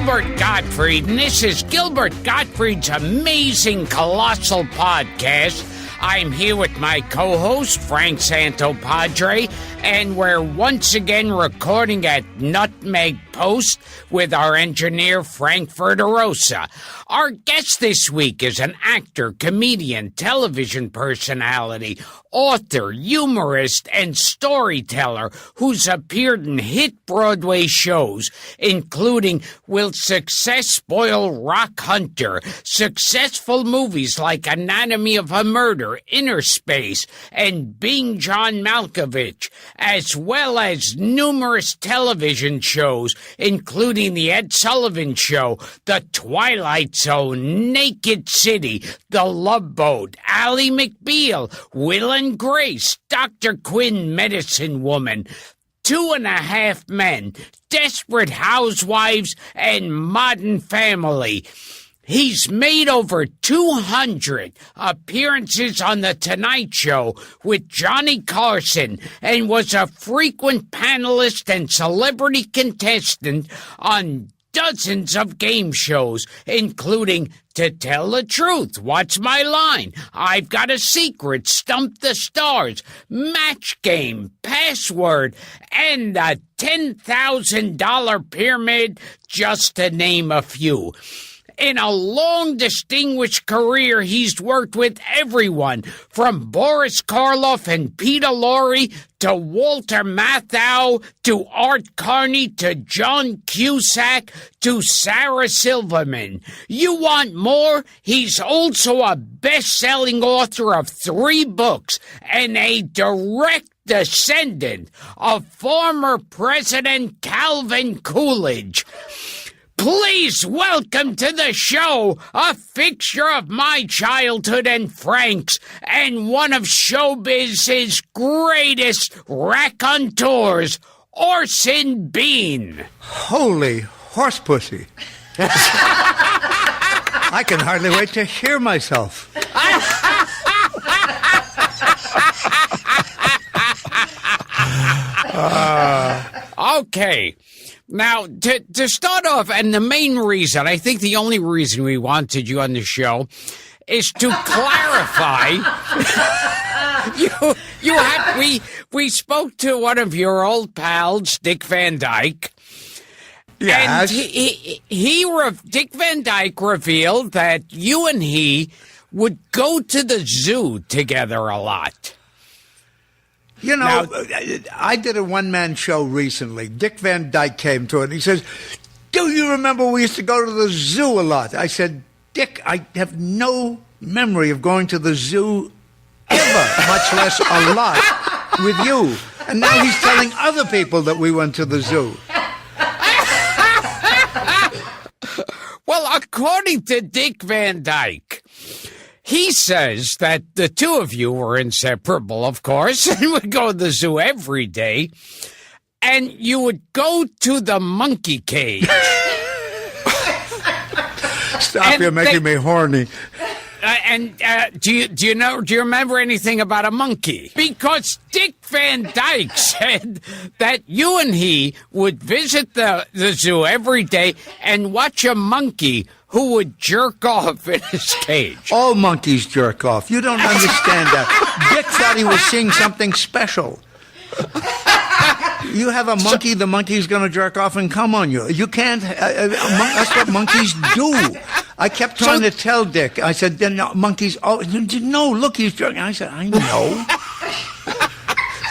Gilbert Gottfried, and this is Gilbert Gottfried's amazing Colossal podcast. I'm here with my co-host, Frank Santopadre, and we're once again recording at Nutmeg Post with our engineer, Frank Verderosa. Our guest this week is an actor, comedian, television personality, author, humorist, and storyteller who's appeared in hit Broadway shows, including Will Success Spoil Rock Hunter, successful movies like Anatomy of a Murder, Inner Space, and Being John Malkovich, as well as numerous television shows, including The Ed Sullivan Show, The Twilight Zone, Naked City, The Love Boat, Ally McBeal, Will and Grace, Dr. Quinn, Medicine Woman, 2.5 Men, Desperate Housewives, and Modern Family. He's made over 200 appearances on The Tonight Show with Johnny Carson and was a frequent panelist and celebrity contestant on dozens of game shows, including To Tell the Truth, What's My Line, I've Got a Secret, Stump the Stars, Match Game, Password, and the $10,000 Pyramid, just to name a few. In a long, distinguished career, he's worked with everyone from Boris Karloff and Peter Lorre to Walter Matthau to Art Carney to John Cusack to Sarah Silverman. You want more? He's also a best-selling author of 3 books and a direct descendant of former President Calvin Coolidge. Please welcome to the show a fixture of my childhood and Frank's and one of showbiz's greatest raconteurs, OrsonBean. Holy horse pussy. I can hardly wait to hear myself. Okay. Now, to start off, and the main reason, I think the only reason we wanted you on the show is to clarify. We spoke to one of your old pals, Dick Van Dyke. Yes. And Dick Van Dyke revealed that you and he would go to the zoo together a lot. You know, I did a one-man show recently. Dick Van Dyke came to it, and he says, do you remember we used to go to the zoo a lot? I said, Dick, I have no memory of going to the zoo ever, much less a lot, with you. And now he's telling other people that we went to the zoo. Well, according to Dick Van Dyke, he says that the two of you were inseparable, of course, and would go to the zoo every day, and you would go to the monkey cage. Stop, you're making me horny. Do you remember anything about a monkey? Because Dick Van Dyke said that you and he would visit the zoo every day and watch a monkey who would jerk off in his cage. All monkeys jerk off. You don't understand that. Dick thought he was seeing something special. You have a monkey, the monkey's going to jerk off and come on you. You can't. That's what monkeys do. I kept trying to tell Dick. I said, no, monkeys, no, look, he's jerking. I said, I know.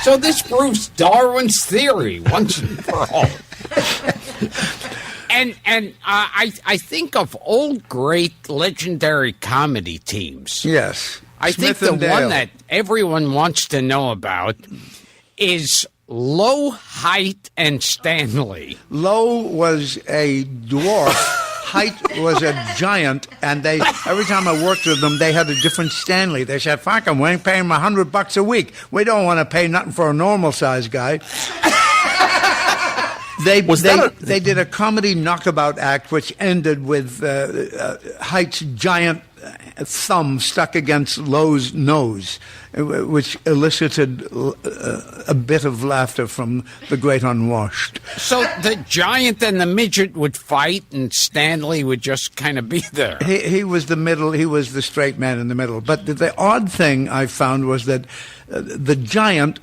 So this proves Darwin's theory once and for all. And I think of old, great, legendary comedy teams. Yes. I think the one that everyone wants to know about is Low, Height, and Stanley. Low was a dwarf. Height was a giant, and every time I worked with them, they had a different Stanley. They said, "Fuck him, we ain't paying him $100 a week. We don't want to pay nothing for a normal-sized guy." They did a comedy knockabout act, which ended with Height's giant thumb stuck against Low's nose. which elicited a bit of laughter from the great unwashed. So the giant and the midget would fight, and Stanley would just kind of be there. He was the middle. He was the straight man in the middle. But the odd thing I found was that the giant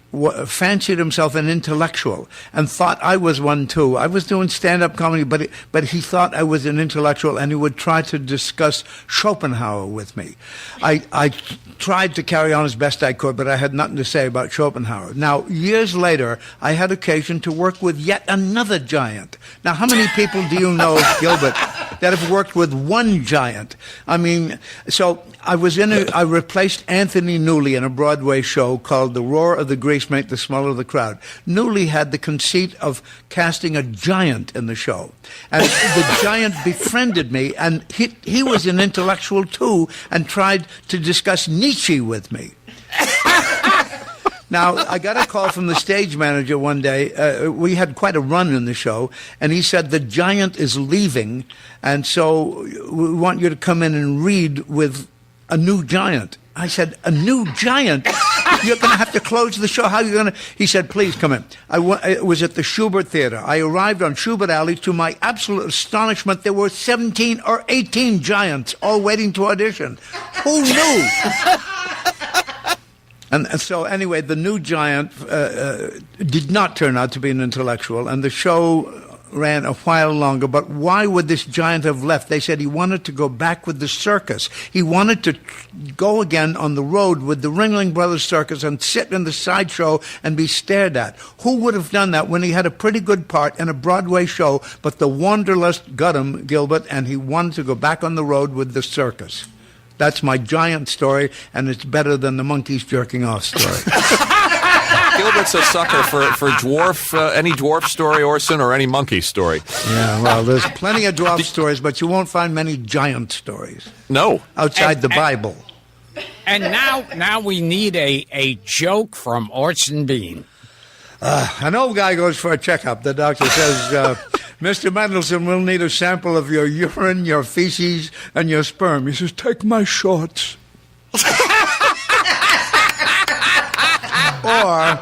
fancied himself an intellectual and thought I was one too. I was doing stand-up comedy, but he thought I was an intellectual, and he would try to discuss Schopenhauer with me. I tried to carry on as best I could, but I had nothing to say about Schopenhauer. Now, years later, I had occasion to work with yet another giant. Now, how many people do you know, Gilbert, that have worked with one giant? I mean, so I replaced Anthony Newley in a Broadway show called The Roar of the Greasemate, the Smell of the Crowd. Newley had the conceit of casting a giant in the show. And the giant befriended me, and he was an intellectual too, and tried to discuss Nietzsche with me. Now, I got a call from the stage manager one day. We had quite a run in the show, and he said, the giant is leaving, and so we want you to come in and read with a new giant. I said, a new giant? You're going to have to close the show. How are you going to? He said, please come in. It was at the Schubert Theater. I arrived on Schubert Alley. To my absolute astonishment, there were 17 or 18 giants all waiting to audition. Who knew? And so, anyway, the new giant did not turn out to be an intellectual, and the show ran a while longer. But why would this giant have left? They said he wanted to go back with the circus. He wanted to go again on the road with the Ringling Brothers Circus and sit in the sideshow and be stared at. Who would have done that when he had a pretty good part in a Broadway show, but the wanderlust got him, Gilbert, and he wanted to go back on the road with the circus. That's my giant story, and it's better than the monkeys jerking off story. Gilbert's a sucker for any dwarf story, Orson, or any monkey story. Yeah, well, there's plenty of dwarf stories, but you won't find many giant stories. No. Outside the Bible. And now we need a joke from OrsonBean. An old guy goes for a checkup. The doctor says, Mr. Mendelsohn, we'll need a sample of your urine, your feces, and your sperm. He says, take my shorts. Or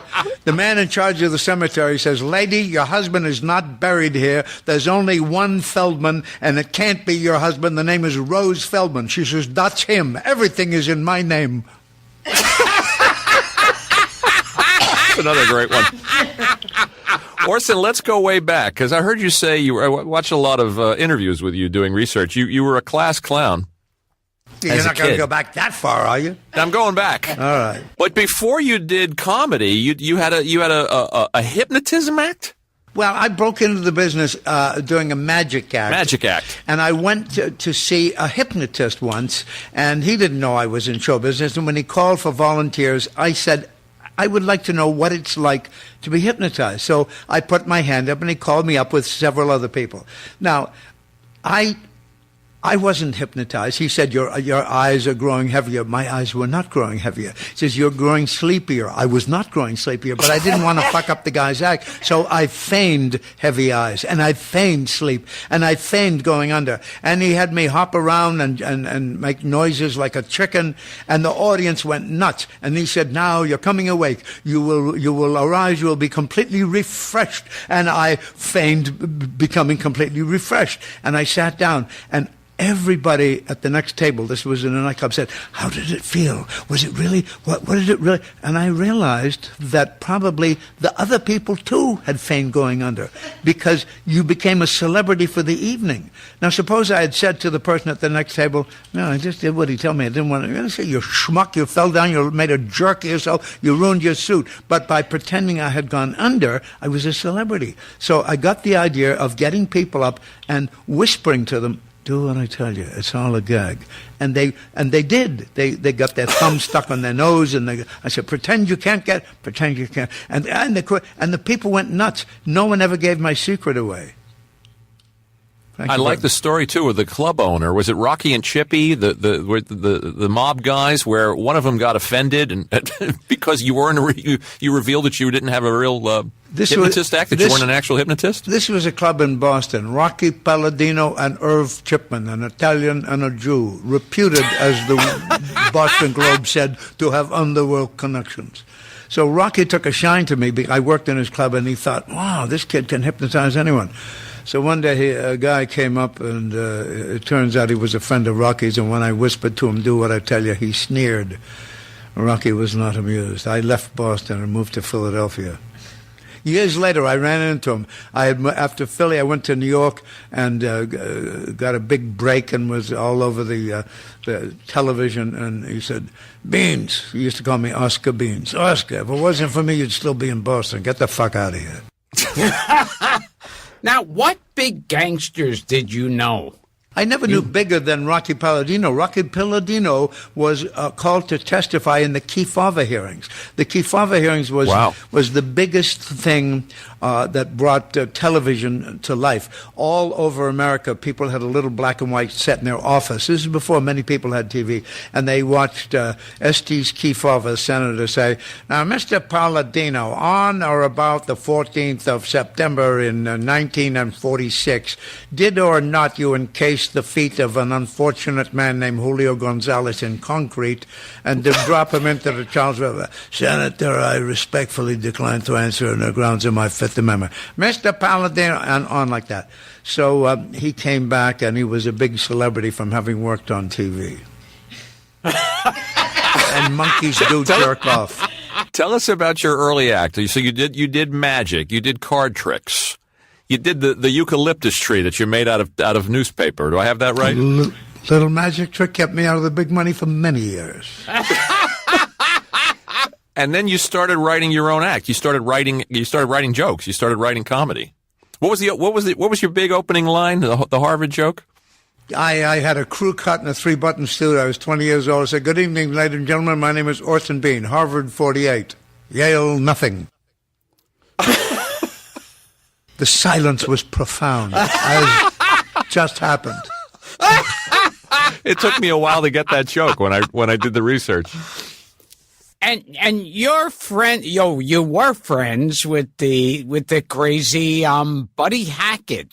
the man in charge of the cemetery says, lady, your husband is not buried here. There's only one Feldman, and it can't be your husband. The name is Rose Feldman. She says, that's him. Everything is in my name. That's another great one. Orson, let's go way back, because I heard you say, I watched a lot of interviews with you doing research. You were a class clown. You're not going to go back that far, are you? I'm going back. All right. But before you did comedy, you had a hypnotism act? Well, I broke into the business doing a magic act. Magic act. And I went to see a hypnotist once, and he didn't know I was in show business. And when he called for volunteers, I said, I would like to know what it's like to be hypnotized. So I put my hand up, and he called me up with several other people. Now, I wasn't hypnotized. He said, your eyes are growing heavier. My eyes were not growing heavier. He says, you're growing sleepier. I was not growing sleepier, but I didn't want to fuck up the guy's act. So I feigned heavy eyes, and I feigned sleep, and I feigned going under. And he had me hop around and make noises like a chicken, and the audience went nuts. And he said, now you're coming awake. You will arise. You will be completely refreshed. And I feigned becoming completely refreshed. And I sat down, and everybody at the next table, this was in a nightclub, said, how did it feel? Was it really, what did it really? And I realized that probably the other people too had feigned going under, because you became a celebrity for the evening. Now suppose I had said to the person at the next table, no, I just did what he told me. I didn't want to say, you schmuck, you fell down, you made a jerk of yourself, you ruined your suit. But by pretending I had gone under, I was a celebrity. So I got the idea of getting people up and whispering to them, do what I tell you. It's all a gag. And they did. They got their thumb stuck on their nose, and I said, pretend you can't get, pretend you can't. And the people went nuts. No one ever gave my secret away. I like the story too of the club owner. Was it Rocky and Chippy, the mob guys, where one of them got offended and because you revealed that you didn't have a real hypnotist act, that you weren't an actual hypnotist? This was a club in Boston. Rocky Palladino and Irv Chipman, an Italian and a Jew, reputed, as the Boston Globe said, to have underworld connections. So Rocky took a shine to me. I worked in his club, and he thought, wow, this kid can hypnotize anyone. So one day a guy came up, and it turns out he was a friend of Rocky's, and when I whispered to him, do what I tell you, he sneered. Rocky was not amused. I left Boston and moved to Philadelphia. Years later, I ran into him. After Philly, I went to New York and got a big break and was all over the television. And he said, Beans. He used to call me Oscar Beans. Oscar, if it wasn't for me, you'd still be in Boston. Get the fuck out of here. Now, what big gangsters did you know? I never knew bigger than Rocky Palladino. Rocky Palladino was called to testify in the Kefauver hearings. The Kefauver hearings was the biggest thing that brought television to life. All over America, people had a little black and white set in their office. This is before many people had TV. And they watched Estes Kefauver, senator, say, now, Mr. Palladino, on or about the 14th of September in 1946, did or not you encase the feet of an unfortunate man named Julio Gonzalez in concrete and to drop him into the Charles River? Senator, I respectfully decline to answer on the grounds of my Fifth Amendment. Mr. Palladino, and on like that. So he came back, and he was a big celebrity from having worked on TV. And monkeys do jerk off. Tell us about your early act. So you did magic, you did card tricks. You did the eucalyptus tree that you made out of newspaper. Do I have that right? Little magic trick kept me out of the big money for many years. And then you started writing your own act. You started writing jokes. You started writing comedy. What was your big opening line? The Harvard joke? I had a crew cut in a 3-button suit. I was 20 years old. I said, good evening, ladies and gentlemen. My name is OrsonBean, Harvard 48, Yale nothing. The silence was profound, as just happened. It took me a while to get that joke when I did the research. And your friend, you were friends with the crazy Buddy Hackett.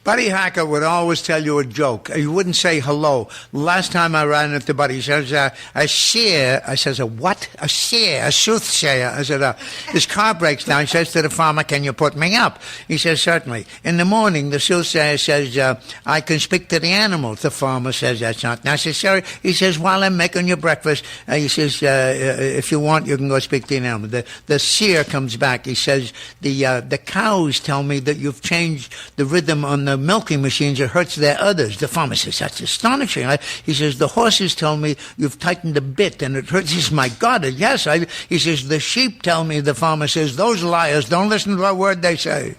Buddy Hackett would always tell you a joke. He wouldn't say hello. Last time I ran into Buddy, he says, a seer. I says, a what? A seer, a soothsayer. I said, his car breaks down. He says to the farmer, can you put me up? He says, certainly. In the morning, the soothsayer says, I can speak to the animals. The farmer says, that's not necessary. He says, while I'm making your breakfast, he says, if you want, you can go speak to the animal. The seer comes back. He says, the cows tell me that you've changed the rhythm on the milking machines. It hurts their udders. The farmer says, that's astonishing. He says, the horses tell me you've tightened the bit and it hurts. He says, my God, yes. He says, the sheep tell me, the farmer says, those liars, don't listen to a word they say.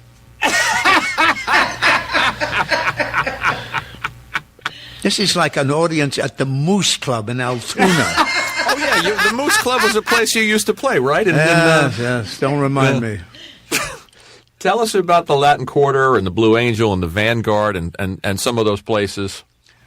This is like an audience at the Moose Club in Altoona. Oh, yeah, the Moose Club was a place you used to play, right? Yes, don't remind me. Tell us about the Latin Quarter and the Blue Angel and the Vanguard and some of those places.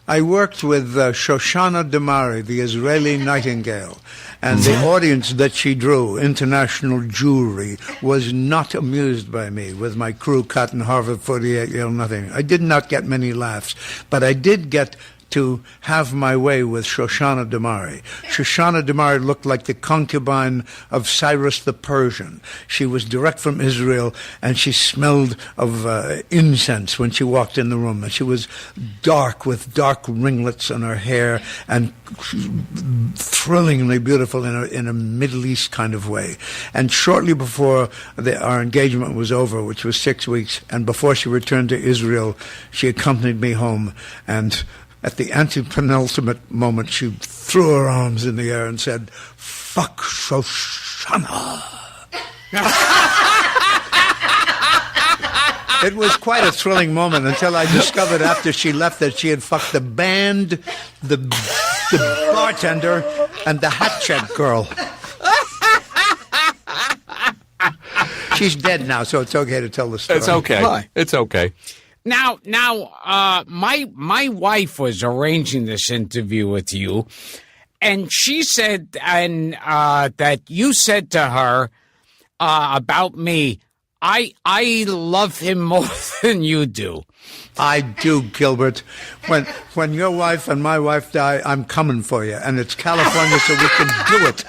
I worked with Shoshana Damari, the Israeli nightingale, and the audience that she drew, international Jewry, was not amused by me with my crew cut in Harvard 48, Yale nothing. I did not get many laughs, but I did get to have my way with Shoshana Damari. Shoshana Damari looked like the concubine of Cyrus the Persian. She was direct from Israel, and she smelled of incense when she walked in the room. And she was dark, with dark ringlets on her hair, and thrillingly beautiful in a Middle East kind of way. And shortly before our engagement was over, which was 6 weeks, and before she returned to Israel, she accompanied me home, and at the antepenultimate moment, she threw her arms in the air and said, fuck Shoshana. It was quite a thrilling moment until I discovered after she left that she had fucked the band, the bartender, and the hat check girl. She's dead now, so it's okay to tell the story. It's okay. It's okay. Now, my wife was arranging this interview with you, and she said, that you said to her about me, I love him more than you do. I do, Gilbert. When your wife and my wife die, I'm coming for you, and it's California, so we can do it.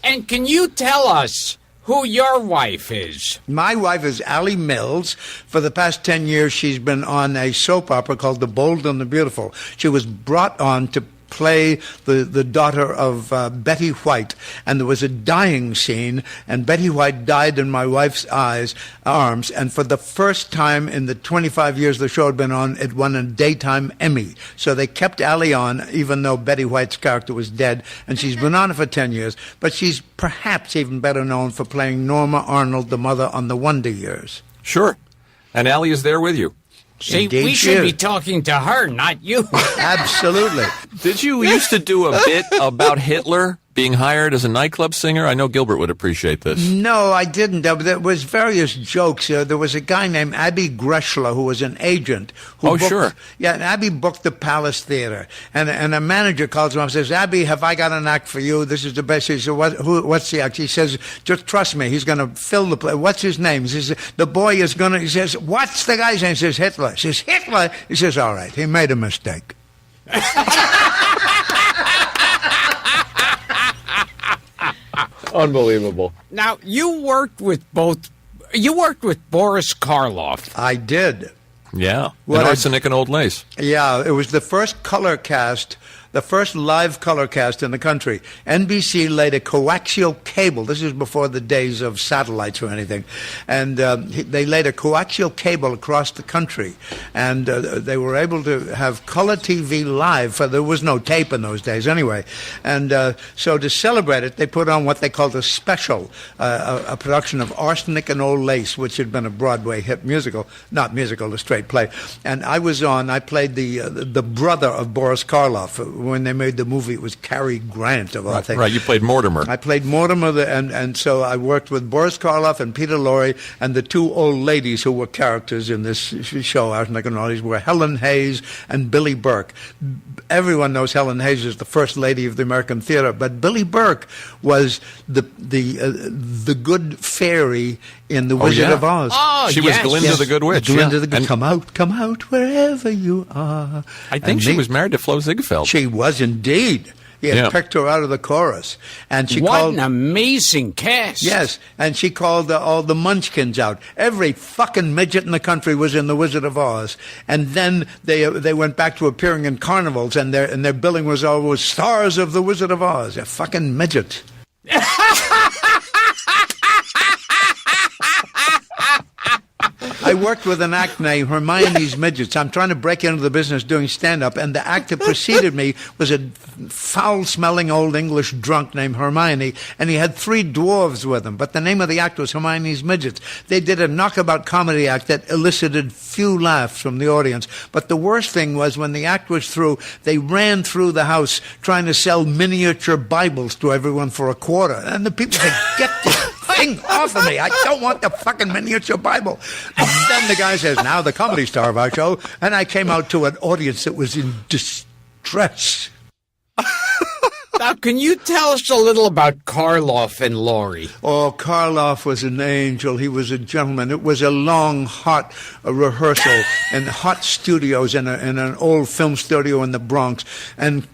And can you tell us who your wife is? My wife is Allie Mills. For the past 10 years, she's been on a soap opera called The Bold and the Beautiful. She was brought on to play the daughter of Betty White, and there was a dying scene, and Betty White died in my wife's arms, and for the first time in the 25 years the show had been on, it won a daytime Emmy. So they kept Allie on, even though Betty White's character was dead, and she's been on it for 10 years, but she's perhaps even better known for playing Norma Arnold, the mother on The Wonder Years. Sure. And Allie is there with you. See, Indeed we should be talking to her, not you. Absolutely. Did you used to do a bit about Hitler being hired as a nightclub singer? I know Gilbert would appreciate this. No, I didn't. There was various jokes. There was a guy named Abby Greshler who was an agent. Sure. Yeah, and Abby booked the Palace Theater. And a manager calls him up and says, Abby, have I got an act for you? This is the best. He said, what's the act? He says, just trust me. He's going to fill the place. What's his name? He says, the boy is going to, he says, what's the guy's name? He says, Hitler. He says, Hitler? He says, all right, he made a mistake. Unbelievable. Now, you worked with Boris Karloff. I did. Yeah. And Arsenic and Old Lace. Yeah, it was the first color cast, the first live color cast in the country. NBC laid a coaxial cable. This is before the days of satellites or anything. And they laid a coaxial cable across the country. And they were able to have color TV live. There was no tape in those days anyway. And so to celebrate it, they put on what they called a special, a production of Arsenic and Old Lace, which had been a Broadway hit musical. Not musical, a straight play. And I played the brother of Boris Karloff. When they made the movie, it was Cary Grant of all things. Right, you played Mortimer. I played Mortimer, and so I worked with Boris Karloff and Peter Lorre and the two old ladies who were characters in this show. Arsenic and Old Lace were Helen Hayes and Billy Burke. Everyone knows Helen Hayes is the first lady of the American theater, but Billy Burke was the good fairy in The Wizard of Oz. Oh, she was Glinda the Good Witch. Glinda the Good. Come out, wherever you are. I think she was married to Flo Ziegfeld. She was indeed. He had picked her out of the chorus. And she called... What an amazing cast. Yes, and she called all the munchkins out. Every fucking midget in the country was in The Wizard of Oz. And then they went back to appearing in carnivals, and their billing was always stars of The Wizard of Oz. They're fucking midgets. I worked with an act named Hermione's Midgets. I'm trying to break into the business doing stand-up, and the act that preceded me was a foul-smelling old English drunk named Hermione, and he had 3 dwarves with him, but the name of the act was Hermione's Midgets. They did a knockabout comedy act that elicited few laughs from the audience, but the worst thing was when the act was through, they ran through the house trying to sell miniature Bibles to everyone for a quarter, and the people said, get this thing off of me. I don't want the fucking miniature Bible. And then the guy says, now the comedy star of our show. And I came out to an audience that was in distress. Now, can you tell us a little about Karloff and Laurie? Oh, Karloff was an angel. He was a gentleman. It was a long, hot rehearsal in hot studios in an old film studio in the Bronx. And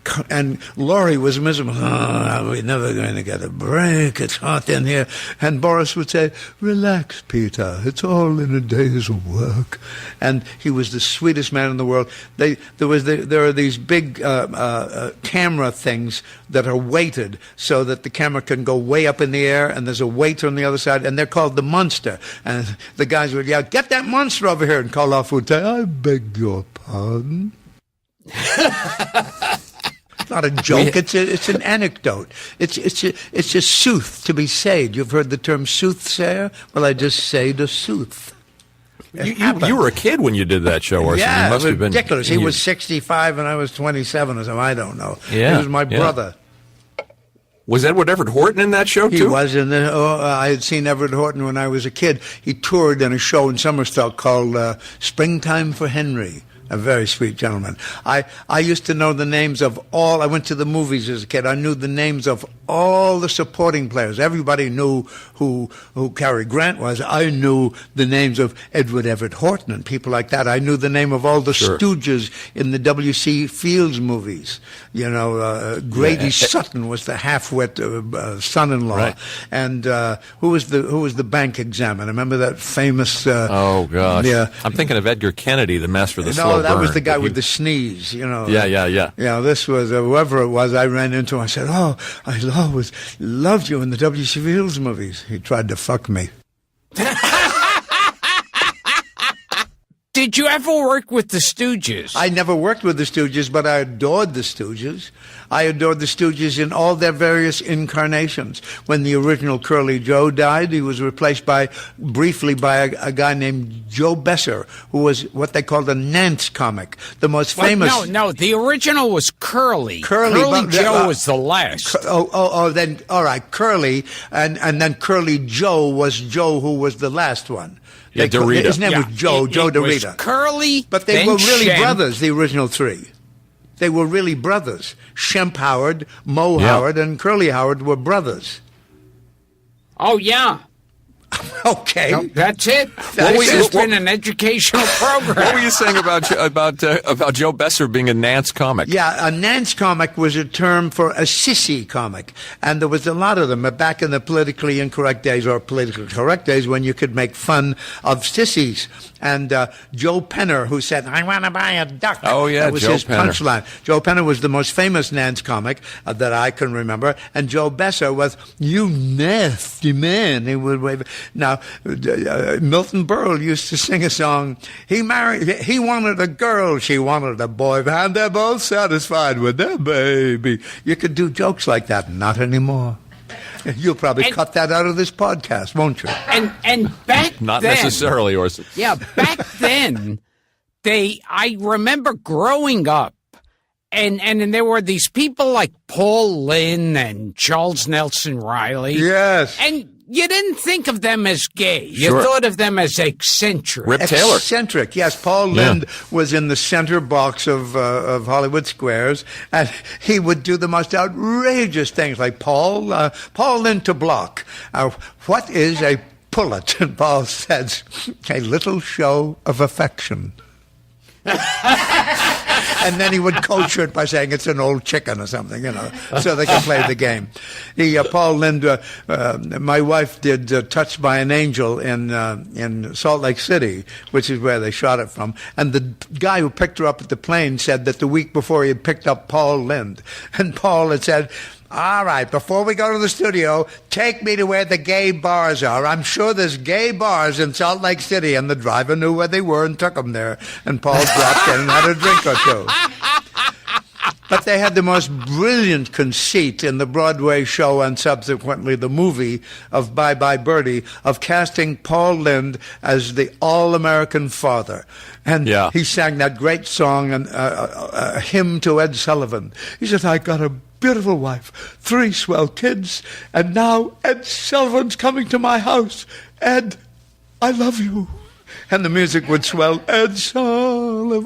Laurie was miserable. Oh, we're never going to get a break. It's hot in here. And Boris would say, relax, Peter. It's all in a day's work. And he was the sweetest man in the world. There are these big camera things that are weighted so that the camera can go way up in the air, and there's a weight on the other side, and they're called the monster. And the guys would yell, get that monster over here, and Karloff would say, I beg your pardon. Not a joke. It's an anecdote. It's a sooth to be said. You've heard the term soothsayer? Well, I just say the sooth. You were a kid when you did that show, Orson. Yeah, you must it was have been ridiculous. He was 65 and I was 27 or something. I don't know. Yeah, he was my brother. Was Edward Everett Horton in that show, too? He was in the. I had seen Everett Horton when I was a kid. He toured in a show in Somerstock called Springtime for Henry. A very sweet gentleman. I used to know the names of all. I went to the movies as a kid. I knew the names of all the supporting players. Everybody knew who Cary Grant was. I knew the names of Edward Everett Horton and people like that. I knew the name of all the Stooges in the W.C. Fields movies. You know, Grady Sutton was the half-wit son-in-law, right. And who was the bank examiner? Remember that famous? Oh gosh, yeah. I'm thinking of Edgar Kennedy, the master of the slow burn. That was the guy with the sneeze, you know. Yeah. Yeah, this was, whoever it was, I ran into him. I said, I always loved you in the W.C. Fields movies. He tried to fuck me. Did you ever work with the Stooges? I never worked with the Stooges, but I adored the Stooges. I adored the Stooges in all their various incarnations. When the original Curly Joe died, he was replaced briefly by a guy named Joe Besser, who was what they called a Nance comic. The most famous... No, the original was Curly. Curly Joe was the last. Then, all right, Curly, and then Curly Joe was Joe, who was the last one. Yeah, DeRita. His name was Joe DeRita. Was Curly, but they were really Shemp. brothers, the original three. They were really brothers. Shemp Howard, Mo Howard, and Curly Howard were brothers. Oh, yeah. Okay. No, that's it. This has been an educational program. What were you saying about Joe Besser being a Nance comic? Yeah, a Nance comic was a term for a sissy comic. And there was a lot of them back in the politically incorrect days, or politically correct days, when you could make fun of sissies. And Joe Penner, who said, I want to buy a duck. Oh, yeah, that was Joe his Penner. punchline. Joe Penner was the most famous Nance comic that I can remember. And Joe Besser was, you nasty man. He would wave. Now, Milton Berle used to sing a song. He wanted a girl, she wanted a boy, and they're both satisfied with their baby. You could do jokes like that. Not anymore. You'll probably cut that out of this podcast, won't you? And back Not then, necessarily, Orson. Yeah, back then, I remember growing up, and there were these people like Paul Lynde and Charles Nelson Riley. Yes. And you didn't think of them as gay. You Sure. thought of them as eccentric. Rip Taylor. Eccentric, yes. Paul Lynde was in the center box of Hollywood Squares, and he would do the most outrageous things, like Paul Lynde to block. What is a pullet? And Paul says, a little show of affection. And then he would culture it by saying it's an old chicken or something, you know, so they could play the game. Paul Lynde, my wife did Touched by an Angel in Salt Lake City, which is where they shot it from. And the guy who picked her up at the plane said that the week before he had picked up Paul Lynde. And Paul had said, all right, before we go to the studio, take me to where the gay bars are. I'm sure there's gay bars in Salt Lake City. And the driver knew where they were and took him there. And Paul dropped in and had a drink or two. But they had the most brilliant conceit in the Broadway show and subsequently the movie of Bye Bye Birdie of casting Paul Lynde as the all-American father. And he sang that great song, and a hymn to Ed Sullivan. He said, I got a beautiful wife, 3 swell kids, and now Ed Sullivan's coming to my house. Ed, I love you. And the music would swell, Ed Sullivan.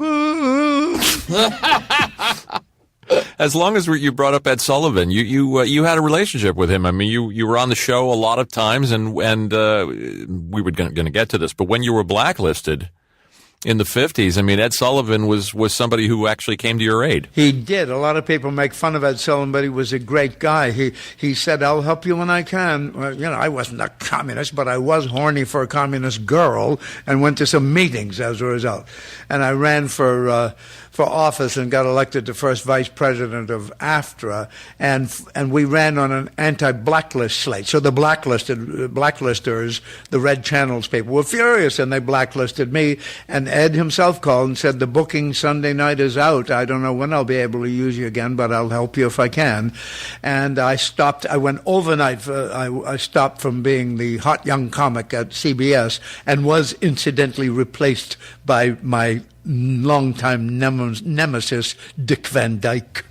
As long as you brought up Ed Sullivan, you had a relationship with him. I mean, you were on the show a lot of times, and we were going to get to this, but when you were blacklisted in the 50s, I mean, Ed Sullivan was somebody who actually came to your aid. He did. A lot of people make fun of Ed Sullivan, but he was a great guy. He said, I'll help you when I can. Well, you know, I wasn't a communist, but I was horny for a communist girl and went to some meetings as a result. And I ran for office and got elected to first vice president of AFTRA, and we ran on an anti-blacklist slate. So the blacklisters, the Red Channels people, were furious, and they blacklisted me. And Ed himself called and said, the booking Sunday night is out. I don't know when I'll be able to use you again, but I'll help you if I can. And I stopped. I went overnight. I stopped from being the hot young comic at CBS and was incidentally replaced by my longtime nemesis, Dick Van Dyke.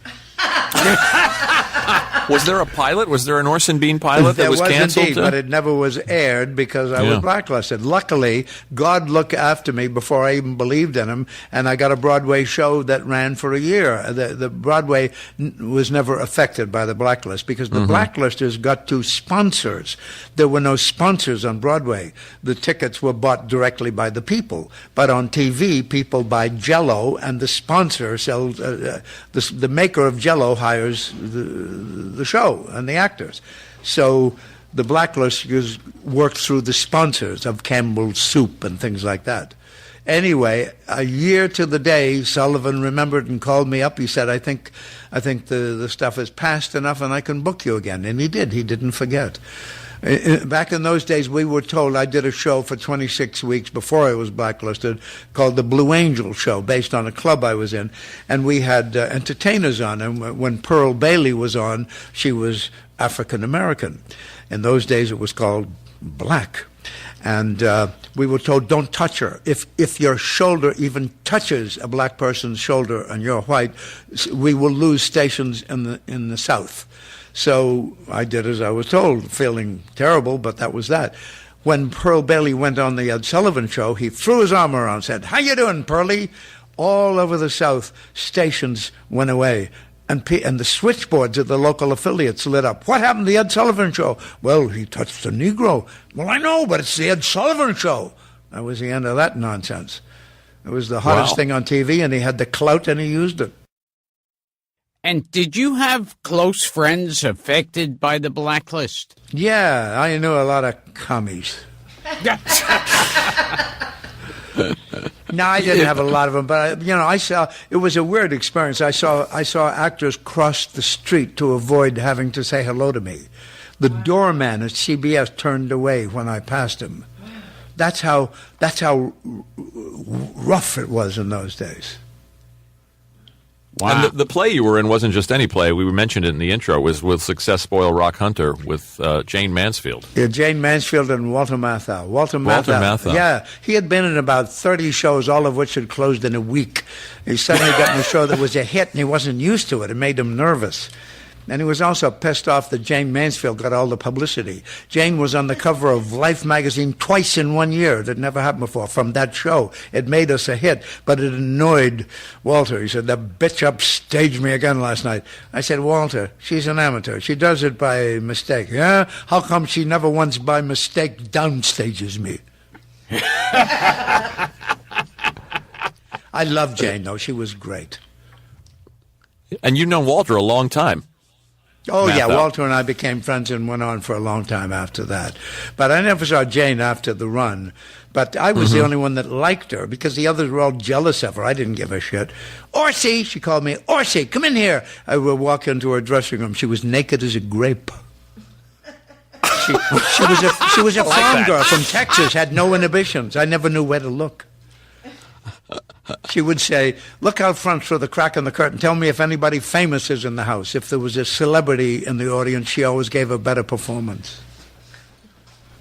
Was there a pilot? Was there an Orson Bean pilot that was canceled? Indeed, but it never was aired because I was blacklisted. Luckily, God looked after me before I even believed in him, and I got a Broadway show that ran for a year. The Broadway was never affected by the blacklist because the blacklisters got to sponsors. There were no sponsors on Broadway. The tickets were bought directly by the people. But on TV, people buy Jell-O, and the sponsor sells, the maker of Jell-O hires the show and the actors. So the blacklisters worked through the sponsors of Campbell's Soup and things like that. Anyway, a year to the day, Sullivan remembered and called me up. He said, I think the stuff is past enough and I can book you again. And he did. He didn't forget. Back in those days, we were told, I did a show for 26 weeks before I was blacklisted called the Blue Angel Show, based on a club I was in. And we had entertainers on. And when Pearl Bailey was on, she was African American. In those days, it was called black. And we were told, don't touch her. If your shoulder even touches a black person's shoulder and you're white, we will lose stations in the South. So I did as I was told, feeling terrible, but that was that. When Pearl Bailey went on the Ed Sullivan Show, he threw his arm around and said, how you doing, Pearlie? All over the South, stations went away. And the switchboards of the local affiliates lit up. What happened to the Ed Sullivan Show? Well, he touched a Negro. Well, I know, but it's the Ed Sullivan Show. That was the end of that nonsense. It was the hottest thing on TV, and he had the clout, and he used it. And did you have close friends affected by the blacklist? Yeah, I knew a lot of commies. No, I didn't have a lot of them, but I saw it was a weird experience. I saw actors cross the street to avoid having to say hello to me. The doorman at CBS turned away when I passed him. That's how rough it was in those days. Wow. And the play you were in wasn't just any play. We mentioned it in the intro. It was with Success Spoil Rock Hunter with Jane Mansfield. Yeah, Jane Mansfield and Walter Matthau. Walter Matthau. Yeah, he had been in about 30 shows, all of which had closed in a week. He suddenly got in a show that was a hit, and he wasn't used to it. It made him nervous. And he was also pissed off that Jane Mansfield got all the publicity. Jane was on the cover of Life magazine twice in 1 year. That never happened before from that show. It made us a hit, but it annoyed Walter. He said, the bitch upstaged me again last night. I said, Walter, she's an amateur. She does it by mistake. Yeah? How come she never once by mistake downstages me? I love Jane, though. She was great. And you've known Walter a long time. Oh, yeah, Walter and I became friends and went on for a long time after that. But I never saw Jane after the run. But I was the only one that liked her because the others were all jealous of her. I didn't give a shit. Orsie, she called me, Orsie, come in here. I would walk into her dressing room. She was naked as a grape. She was a farm girl from Texas, had no inhibitions. I never knew where to look. She would say, look out front through the crack in the curtain. Tell me if anybody famous is in the house. If there was a celebrity in the audience, she always gave a better performance.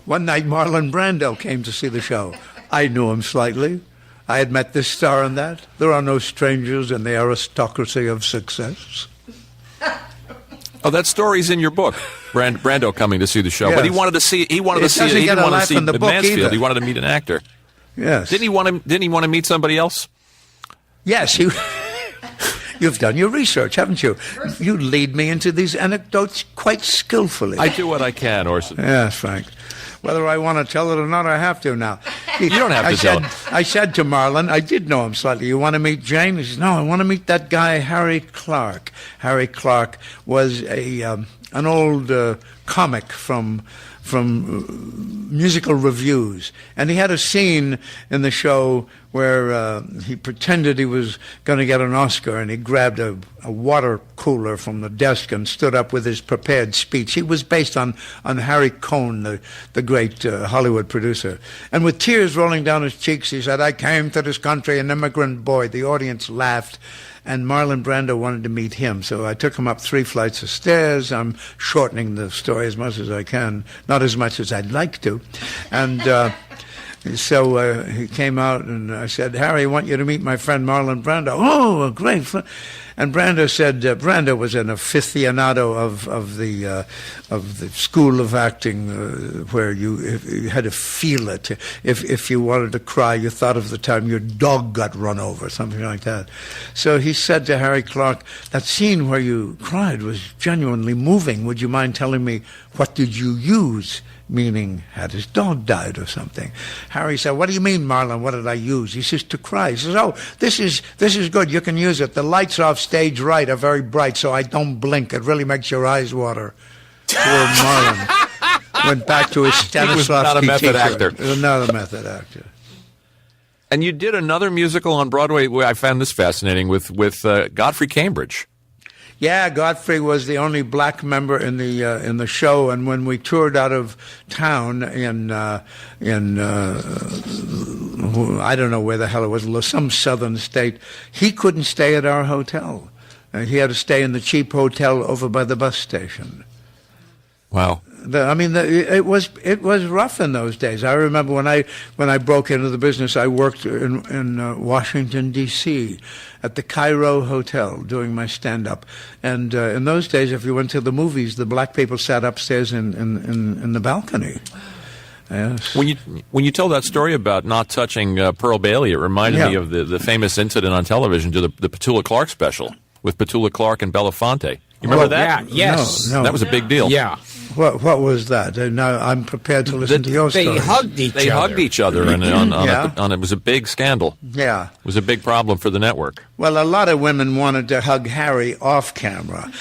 One night, Marlon Brando came to see the show. I knew him slightly. I had met this star and that. There are no strangers in the aristocracy of success. Oh, that story's in your book. Brando coming to see the show, yes. But he wanted to see. He wanted to see. He didn't want to see Mansfield. Either. He wanted to meet an actor. Yes. Didn't he want to meet somebody else? Yes. You've done your research, haven't you? You lead me into these anecdotes quite skillfully. I do what I can, Orson. Yes, Frank. Whether I want to tell it or not, I have to now. You don't have to tell it. I said to Marlon, I did know him slightly, you want to meet Jane? He says, no, I want to meet that guy, Harry Clark. Harry Clark was an old comic from musical reviews. And he had a scene in the show where he pretended he was going to get an Oscar, and he grabbed a water cooler from the desk and stood up with his prepared speech. He was based on Harry Cohn, the great Hollywood producer. And with tears rolling down his cheeks, he said, I came to this country an immigrant boy. The audience laughed. And Marlon Brando wanted to meet him, so I took him up 3 flights of stairs. I'm shortening the story as much as I can, not as much as I'd like to. And so he came out, and I said, Harry, I want you to meet my friend Marlon Brando. Oh, a great friend. And Brando said Brando was an aficionado of the school of acting where you had to feel it. If you wanted to cry, you thought of the time your dog got run over, something like that. So he said to Harry Clark, that scene where you cried was genuinely moving. Would you mind telling me what did you use? Meaning, had his dog died or something? Harry said, what do you mean, Marlon? What did I use? He says, to cry. He says, oh, this is good. You can use it. The lights off stage right are very bright, so I don't blink. It really makes your eyes water. Poor Marlon went back to his Stanislavski He was not a method teacher. actor. He was not a method actor. And you did another musical on Broadway. I found this fascinating with Godfrey Cambridge. Yeah, Godfrey was the only black member in the show, and when we toured out of town in I don't know where the hell it was, some southern state, he couldn't stay at our hotel. He had to stay in the cheap hotel over by the bus station. Wow. It was rough in those days. I remember when I broke into the business, I worked in Washington, D.C. at the Cairo Hotel doing my stand-up. And in those days, if you went to the movies, the black people sat upstairs in the balcony. Yes. When you tell that story about not touching Pearl Bailey, it reminded me of the famous incident on television to the Petula Clark special with Petula Clark and Belafonte. You remember that? Yeah, yes. No. That was a big deal. Yeah. What was that? Now I'm prepared to listen to your story. They hugged each other, and it was a big scandal. Yeah. It was a big problem for the network. Well, a lot of women wanted to hug Harry off camera.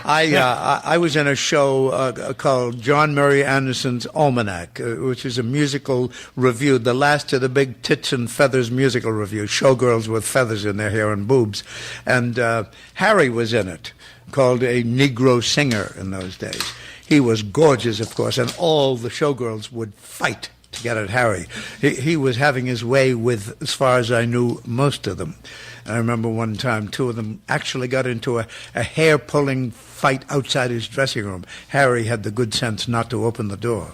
I was in a show called John Murray Anderson's Almanac, which is a musical review, the last of the big Tits and Feathers musical review, showgirls with feathers in their hair and boobs. And Harry was in it, called a Negro singer in those days. He was gorgeous, of course, and all the showgirls would fight to get at Harry. He was having his way with, as far as I knew, most of them. I remember one time 2 of them actually got into a hair-pulling fight outside his dressing room. Harry had the good sense not to open the door.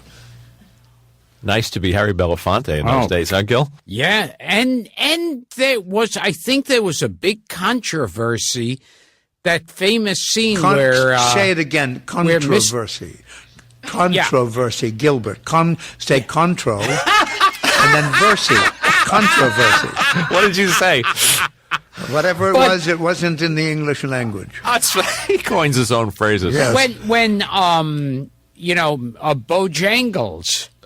Nice to be Harry Belafonte in those days, huh, Gil? Yeah, and I think there was a big controversy. That famous scene where... say it again. Controversy. Controversy, yeah. Gilbert. Say contro, and then versy. Controversy. What did you say? Whatever it wasn't in the English language. He coins his own phrases. Yes. When Bojangles...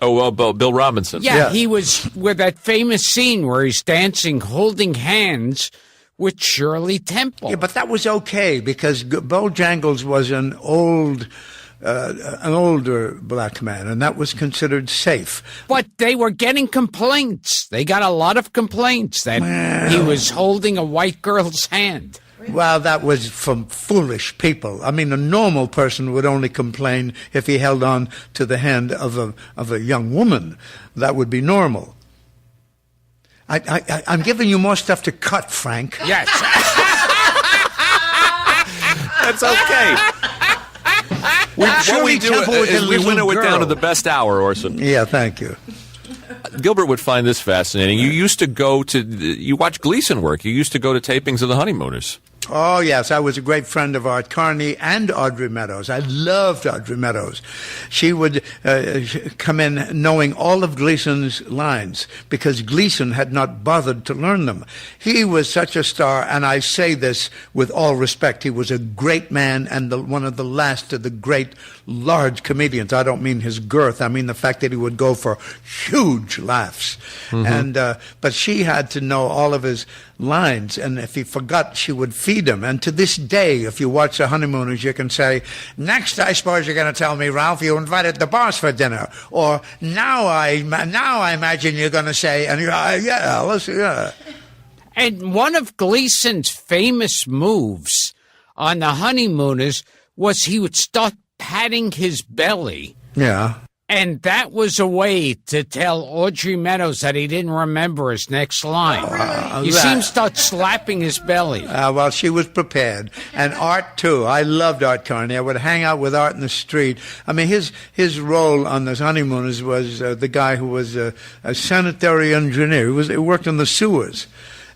Oh, well, Bill Robinson. Yeah, he was with that famous scene where he's dancing, holding hands... with Shirley Temple. Yeah, but that was okay because Bojangles was an older black man, and that was considered safe. But they were getting complaints. They got a lot of complaints that he was holding a white girl's hand. Well, that was from foolish people. I mean, a normal person would only complain if he held on to the hand of a young woman. That would be normal. I'm giving you more stuff to cut, Frank. Yes. That's okay. What we do is we winnow it down to the best hour, Orson. Yeah, thank you. Gilbert would find this fascinating. You used to you watch Gleason work. You used to go to tapings of The Honeymooners. Oh, yes. I was a great friend of Art Carney and Audrey Meadows. I loved Audrey Meadows. She would come in knowing all of Gleason's lines because Gleason had not bothered to learn them. He was such a star, and I say this with all respect. He was a great man and one of the last of the great large comedians. I don't mean his girth. I mean the fact that he would go for huge laughs. Mm-hmm. But she had to know all of his lines, and if he forgot, she would feed him. And to this day, if you watch The Honeymooners, you can say, next, I suppose you're going to tell me, Ralph, you invited the boss for dinner. Or, now I imagine you're going to say, and yeah, listen, yeah. And one of Gleason's famous moves on The Honeymooners was he would start patting his belly. Yeah. And that was a way to tell Audrey Meadows that he didn't remember his next line. You see him start slapping his belly. Well, she was prepared. And Art, too. I loved Art Carney. I would hang out with Art in the street. I mean, his role on The Honeymooners was the guy who was a sanitary engineer. He worked in the sewers.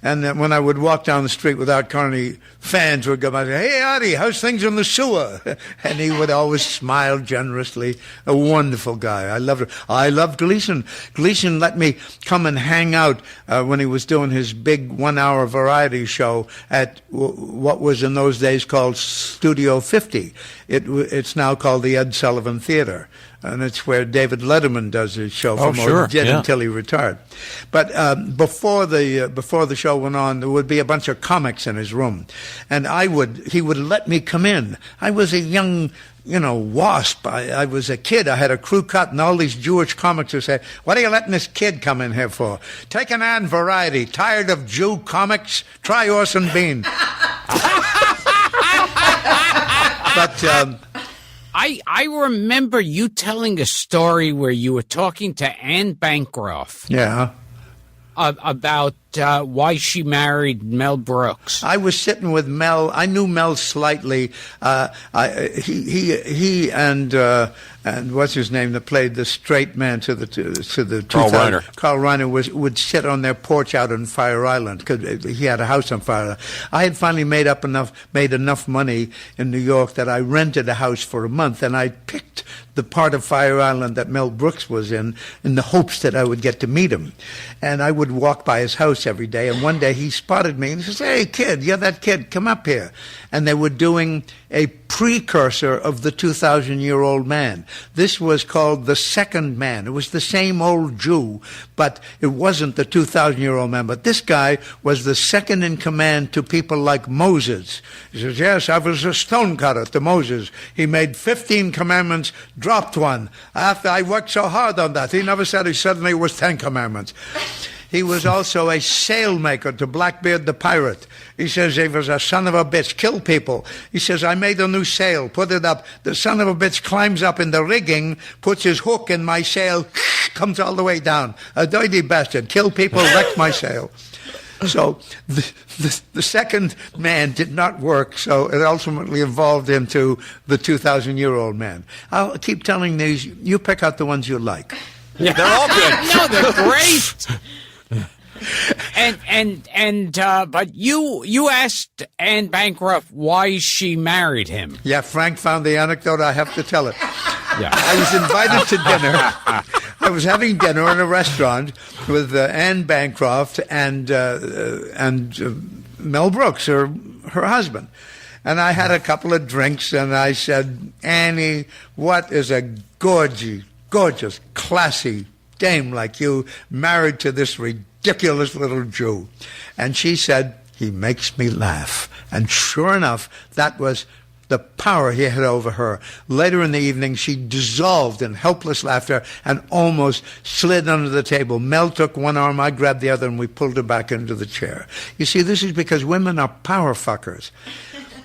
And then when I would walk down the street without Carney, fans would come by and say, "Hey, Artie, how's things in the sewer?" And he would always smile generously. A wonderful guy. I loved him. I loved Gleason. Gleason let me come and hang out when he was doing his big 1-hour variety show at what was in those days called Studio 50. It's now called the Ed Sullivan Theater. And it's where David Letterman does his show until he retired. But before the show went on, there would be a bunch of comics in his room, and he would let me come in. I was a young, wasp. I was a kid. I had a crew cut, and all these Jewish comics would say, "What are you letting this kid come in here for? Take an on variety. Tired of Jew comics? Try Orson Bean." But. I remember you telling a story where you were talking to Anne Bancroft. Yeah. About why she married Mel Brooks. I was sitting with Mel. I knew Mel slightly. He and what's his name that played the straight man to the Carl Reiner. Carl Reiner would sit on their porch out on Fire Island because he had a house on Fire Island. I had finally made enough money in New York that I rented a house for a month, and I picked the part of Fire Island that Mel Brooks was in the hopes that I would get to meet him. And I would walk by his house every day, and one day he spotted me and he says, "Hey, kid, you're that kid, come up here." And they were doing a precursor of the 2,000-year-old man. This was called The Second Man. It was the same old Jew, but it wasn't the 2,000-year-old man. But this guy was the second in command to people like Moses. He says, "Yes, I was a stonecutter to Moses. He made 15 commandments, dropped one. After I worked so hard on that, he never said he suddenly was 10 commandments." He was also a sailmaker to Blackbeard the pirate. He says he was a son of a bitch, killed people. He says, "I made a new sail, put it up. The son of a bitch climbs up in the rigging, puts his hook in my sail, comes all the way down. A dirty bastard, killed people, wrecked my sail." So the second man did not work, so it ultimately evolved into the 2,000-year-old man. I'll keep telling these. You pick out the ones you like. Yeah, they're all good. No, they're great. But you asked Anne Bancroft why she married him. Yeah, Frank found the anecdote. I have to tell it. Yeah. I was invited to dinner. I was having dinner in a restaurant with Anne Bancroft and Mel Brooks, her husband. And I had a couple of drinks, and I said, "Annie, what is a gorgeous, classy dame like you married to this ridiculous little Jew?" And she said, "He makes me laugh." And sure enough, that was the power he had over her. Later in the evening, she dissolved in helpless laughter and almost slid under the table. Mel took one arm, I grabbed the other, and we pulled her back into the chair. You see, this is because women are power fuckers.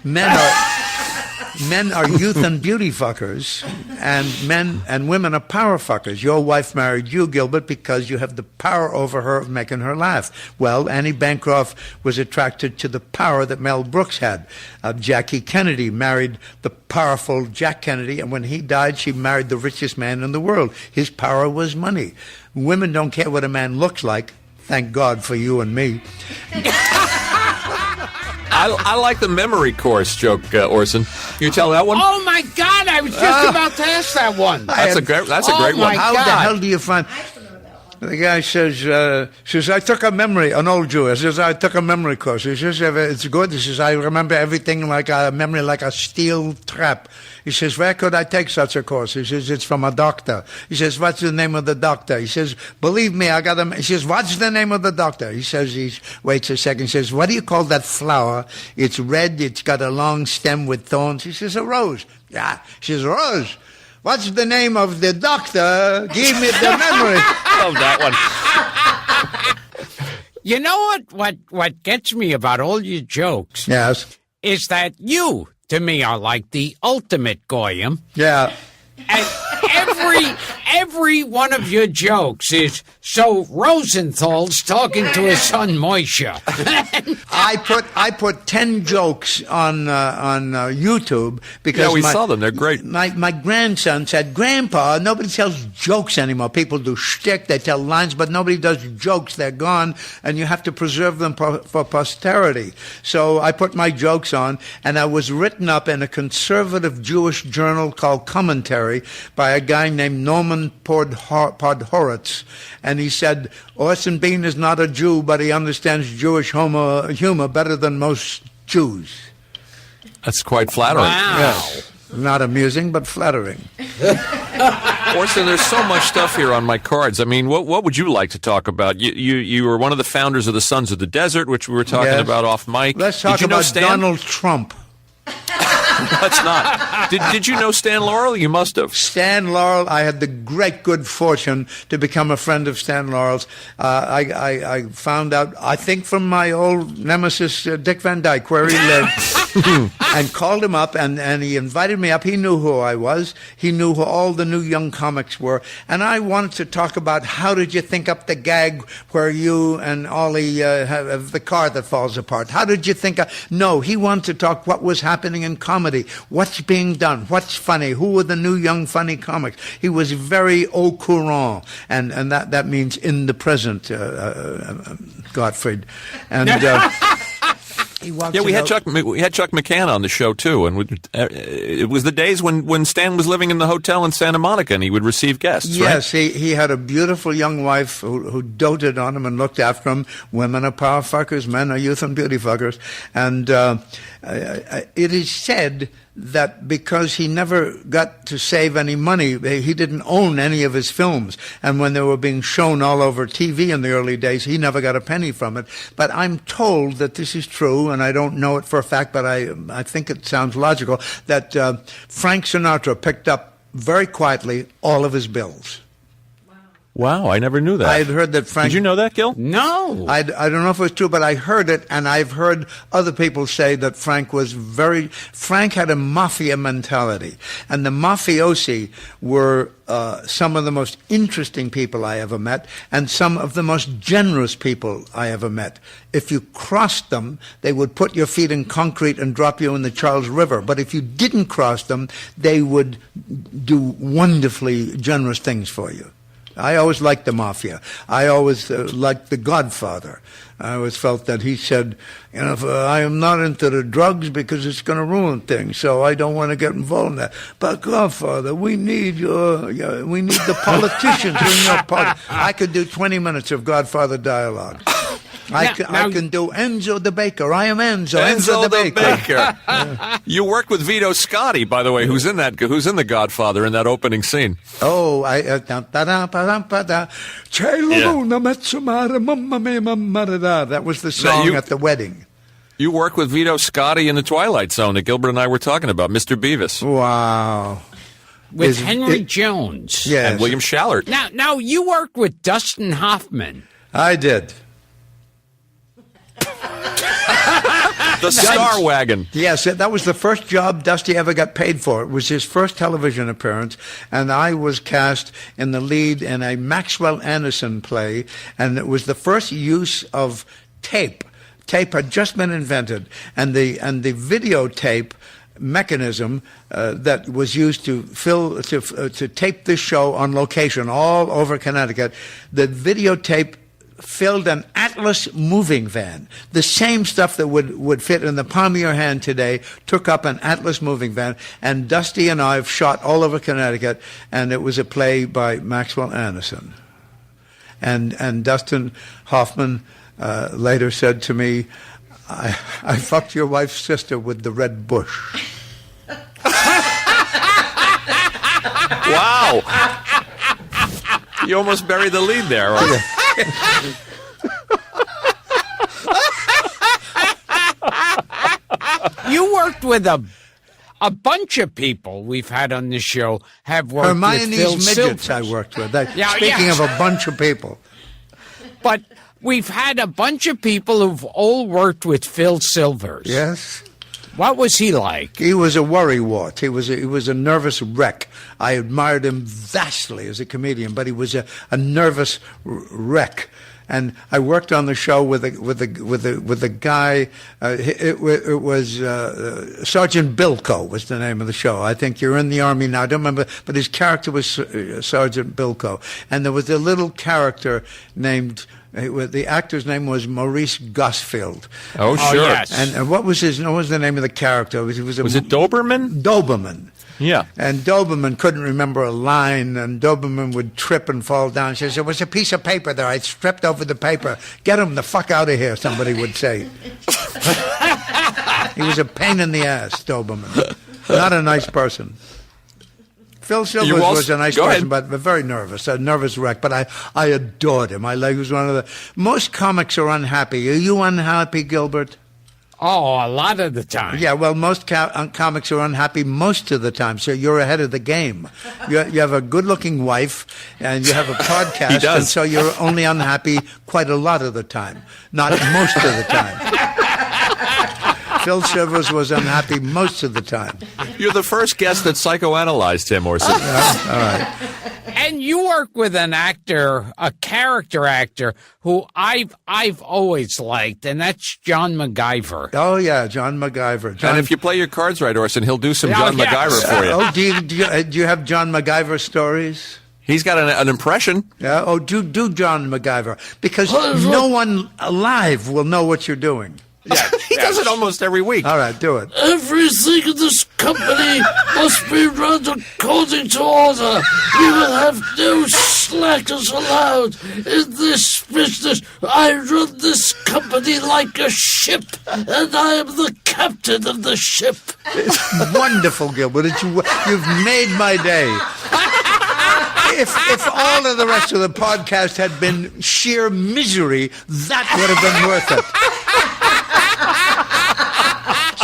Men are youth and beauty fuckers, and women are power fuckers. Your wife married you, Gilbert, because you have the power over her of making her laugh. Well, Annie Bancroft was attracted to the power that Mel Brooks had. Jackie Kennedy married the powerful Jack Kennedy, and when he died, she married the richest man in the world. His power was money. Women don't care what a man looks like. Thank God for you and me. I like the memory course joke, Orson. You tell that one? Oh my God! I was just about to ask that one. That's a great one. How the hell do you find? The guy says, "I took an old Jew. He says, I took a memory course." He says, "It's good." He says, "I remember everything like a memory, like a steel trap." He says, "Where could I take such a course?" He says, "It's from a doctor." He says, "What's the name of the doctor?" He says, "Believe me, I got him." He says, "What's the name of the doctor?" He says, he waits a second. He says, "What do you call that flower? It's red. It's got a long stem with thorns." He says, "A rose." "Yeah." She says, "Rose. What's the name of the doctor? Give me the memory." Love that one. You know what gets me about all your jokes? Yes. Is that you, to me, are like the ultimate goyim. Yeah. And every one of your jokes is so Rosenthal's talking to his son Moishe. I put 10 jokes on YouTube because we saw them. They're great. My grandson said, "Grandpa, nobody tells jokes anymore. People do shtick, they tell lines, but nobody does jokes. They're gone, and you have to preserve them for posterity." So I put my jokes on, and I was written up in a conservative Jewish journal called Commentary by a guy named Norman Podhoretz, and he said, "OrsonBean is not a Jew, but he understands Jewish humor better than most Jews." That's quite flattering. Wow. Yes. Not amusing, but flattering. Orson, there's so much stuff here on my cards. I mean, what would you like to talk about? You were one of the founders of the Sons of the Desert, which we were talking about off mic. Let's talk about Donald Trump. Let's not. Did you know Stan Laurel? You must have. Stan Laurel, I had the great good fortune to become a friend of Stan Laurel's. I found out, I think from my old nemesis, Dick Van Dyke, where he lived, and called him up, and he invited me up. He knew who I was. He knew who all the new young comics were. And I wanted to talk about how did you think up the gag where you and Ollie have the car that falls apart. How did you think No, he wanted to talk what was happening in comedy, what's being done, what's funny, who were the new young funny comics. He was very au courant, and that means in the present, Gottfried. And we had Chuck McCann on the show too, and it was the days when Stan was living in the hotel in Santa Monica, and he would receive guests. Yes, right? he had a beautiful young wife who doted on him and looked after him. Women are power fuckers, men are youth and beauty fuckers, and it is said that because he never got to save any money, he didn't own any of his films. And when they were being shown all over TV in the early days, he never got a penny from it. But I'm told that this is true, and I don't know it for a fact, but I think it sounds logical, that Frank Sinatra picked up very quietly all of his bills. Wow, I never knew that. I had heard that Frank... Did you know that, Gil? No. I don't know if it was true, but I heard it, and I've heard other people say that Frank had a mafia mentality, and the mafiosi were some of the most interesting people I ever met, and some of the most generous people I ever met. If you crossed them, they would put your feet in concrete and drop you in the Charles River, but if you didn't cross them, they would do wonderfully generous things for you. I always liked the mafia. I always liked The Godfather. I always felt that he said, I am not into the drugs because it's going to ruin things, so I don't want to get involved in that. But Godfather, we need the politicians in your party. I could do 20 minutes of Godfather dialogue. I can do Enzo the Baker. I am Enzo the Baker. You worked with Vito Scotti, by the way, who's in The Godfather in that opening scene. Oh, that was the song at the wedding. You worked with Vito Scotti in The Twilight Zone that Gilbert and I were talking about, Mr. Beavis. Wow. With Henry Jones. Yes. And William Shallert. Now you worked with Dustin Hoffman. I did. The Star Wagon. Yes, that was the first job Dusty ever got paid for. It was his first television appearance, and I was cast in the lead in a Maxwell Anderson play, and it was the first use of tape. Tape had just been invented, and the videotape mechanism that was used to tape this show on location all over Connecticut, the videotape filled an Atlas moving van. The same stuff that would fit in the palm of your hand today took up an Atlas moving van, and Dusty and I have shot all over Connecticut, and it was a play by Maxwell Anderson. And Dustin Hoffman later said to me, I fucked your wife's sister with the red bush. Wow. You almost buried the lead there. Right? You worked with a bunch of people we've had on this show have worked Hermione's with Phil midgets Silvers. I worked with. Speaking of a bunch of people. But we've had a bunch of people who've all worked with Phil Silvers. Yes. What was he like? He was a worrywart. He was a nervous wreck. I admired him vastly as a comedian, but he was a nervous wreck. And I worked on the show with a guy. It was Sergeant Bilko was the name of the show. I think You're in the Army Now. I don't remember, but his character was Sergeant Bilko, and there was a little character named. The actor's name was Maurice Gosfield. Oh, sure. Yes. And what was the name of the character? Was it Doberman? Doberman. Yeah. And Doberman couldn't remember a line, and Doberman would trip and fall down. She said, there was a piece of paper there. I tripped over the paper. Get him the fuck out of here, somebody would say. He was a pain in the ass, Doberman. Not a nice person. Phil Silvers was a nice person, but very nervous, a nervous wreck. But I adored him. He was one of the... Most comics are unhappy. Are you unhappy, Gilbert? Oh, a lot of the time. Yeah, well, most comics are unhappy most of the time, so you're ahead of the game. You have a good-looking wife, and you have a podcast, He does. and so you're only unhappy quite a lot of the time, not most of the time. Phil Silvers was unhappy most of the time. You're the first guest that psychoanalyzed him, Orson. All right. And you work with an actor, a character actor, who I've always liked, and that's John MacGyver. Oh, yeah, John MacGyver. And if you play your cards right, Orson, he'll do some John yes. MacGyver for you. Do you have John MacGyver stories? He's got an impression. Yeah. Oh, do John MacGyver, because no one alive will know what you're doing. Yeah, He does it almost every week. All right, do it. Everything in this company must be run according to order. We will have no slackers allowed in this business. I run this company like a ship, and I am the captain of the ship. It's wonderful, Gilbert. You've made my day. If all of the rest of the podcast had been sheer misery, that would have been worth it.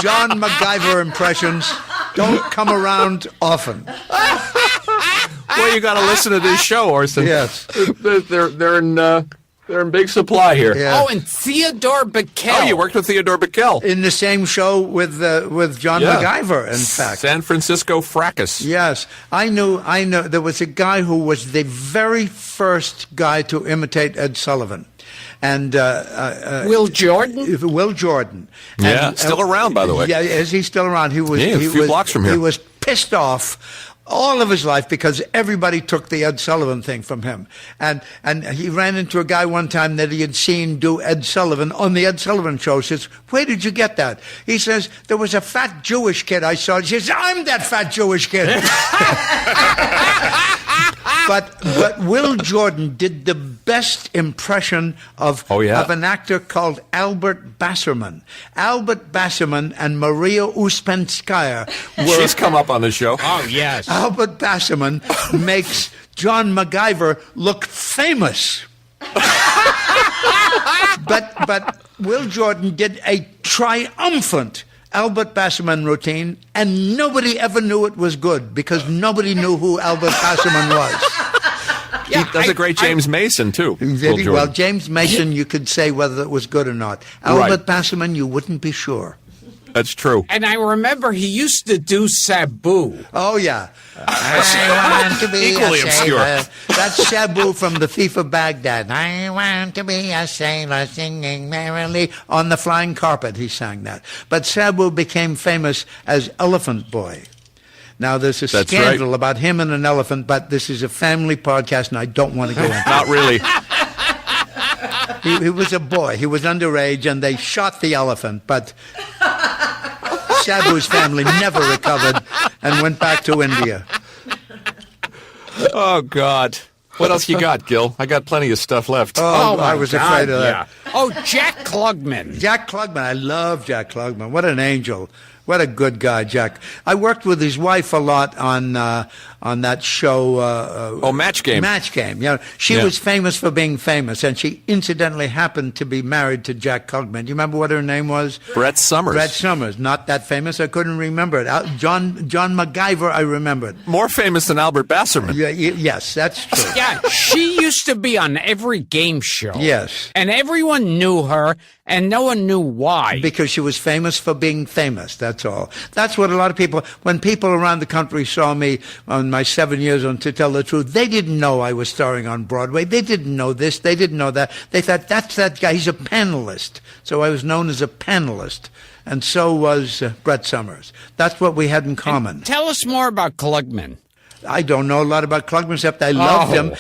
John MacGyver impressions don't come around often. Well, you got to listen to this show, Orson. Yes. They're in big supply here. Yeah. Oh, and Theodore Bickel. Oh, you worked with Theodore Bickel. In the same show with John MacGyver, in fact. San Francisco Fracas. Yes. I know. There was a guy who was the very first guy to imitate Ed Sullivan. And Will Jordan? Will Jordan. Yeah, And, still around, by the way. Yeah, is he still around? He was. Yeah, a few blocks from here. He was pissed off all of his life because everybody took the Ed Sullivan thing from him. And he ran into a guy one time that he had seen do Ed Sullivan on the Ed Sullivan show. He says, where did you get that? He says, there was a fat Jewish kid I saw. He says, I'm that fat Jewish kid. But Will Jordan did the best impression of an actor called Albert Basserman. Albert Basserman and Maria Uspenskaya were... She's come up on the show. Oh, yes. Albert Basserman makes John MacGyver look famous. But Will Jordan did a triumphant Albert Basserman routine, and nobody ever knew it was good because nobody knew who Albert Basserman was. Yeah, he does a great James Mason, too. Well, James Mason, you could say whether it was good or not. Albert Basserman, you wouldn't be sure. That's true. And I remember he used to do Sabu. Oh, yeah. I want to be equally a obscure. sailor. That's Sabu from The Thief of Baghdad. I want to be a sailor singing merrily. On the flying carpet, he sang that. But Sabu became famous as Elephant Boy. Now, there's a scandal about him and an elephant, but this is a family podcast, and I don't want to go into it. Not really. He was a boy. He was underage, and they shot the elephant, but Sabu's family never recovered and went back to India. Oh, God. What else you got, Gil? I got plenty of stuff left. Oh, I was afraid of that. Oh, Jack Klugman. Jack Klugman. I love Jack Klugman. What an angel. What a good guy, Jack. I worked with his wife a lot on that show. Match Game. Match Game. You know, she was famous for being famous, and she incidentally happened to be married to Jack Klugman. Do you remember what her name was? Brett Summers. Brett Summers. Not that famous. I couldn't remember it. John MacGyver, I remembered. More famous than Albert Basserman. Yes, that's true. Yeah, she used to be on every game show. Yes. And everyone knew her, And no one knew why. Because she was famous for being famous, that's all. That's what a lot of people, when people around the country saw me on my 7 years on To Tell the Truth, they didn't know I was starring on Broadway. They didn't know this. They didn't know that. They thought, that's that guy. He's a panelist. So I was known as a panelist. And so was Brett Summers. That's what we had in common. And tell us more about Klugman. I don't know a lot about Klugman, except I loved him.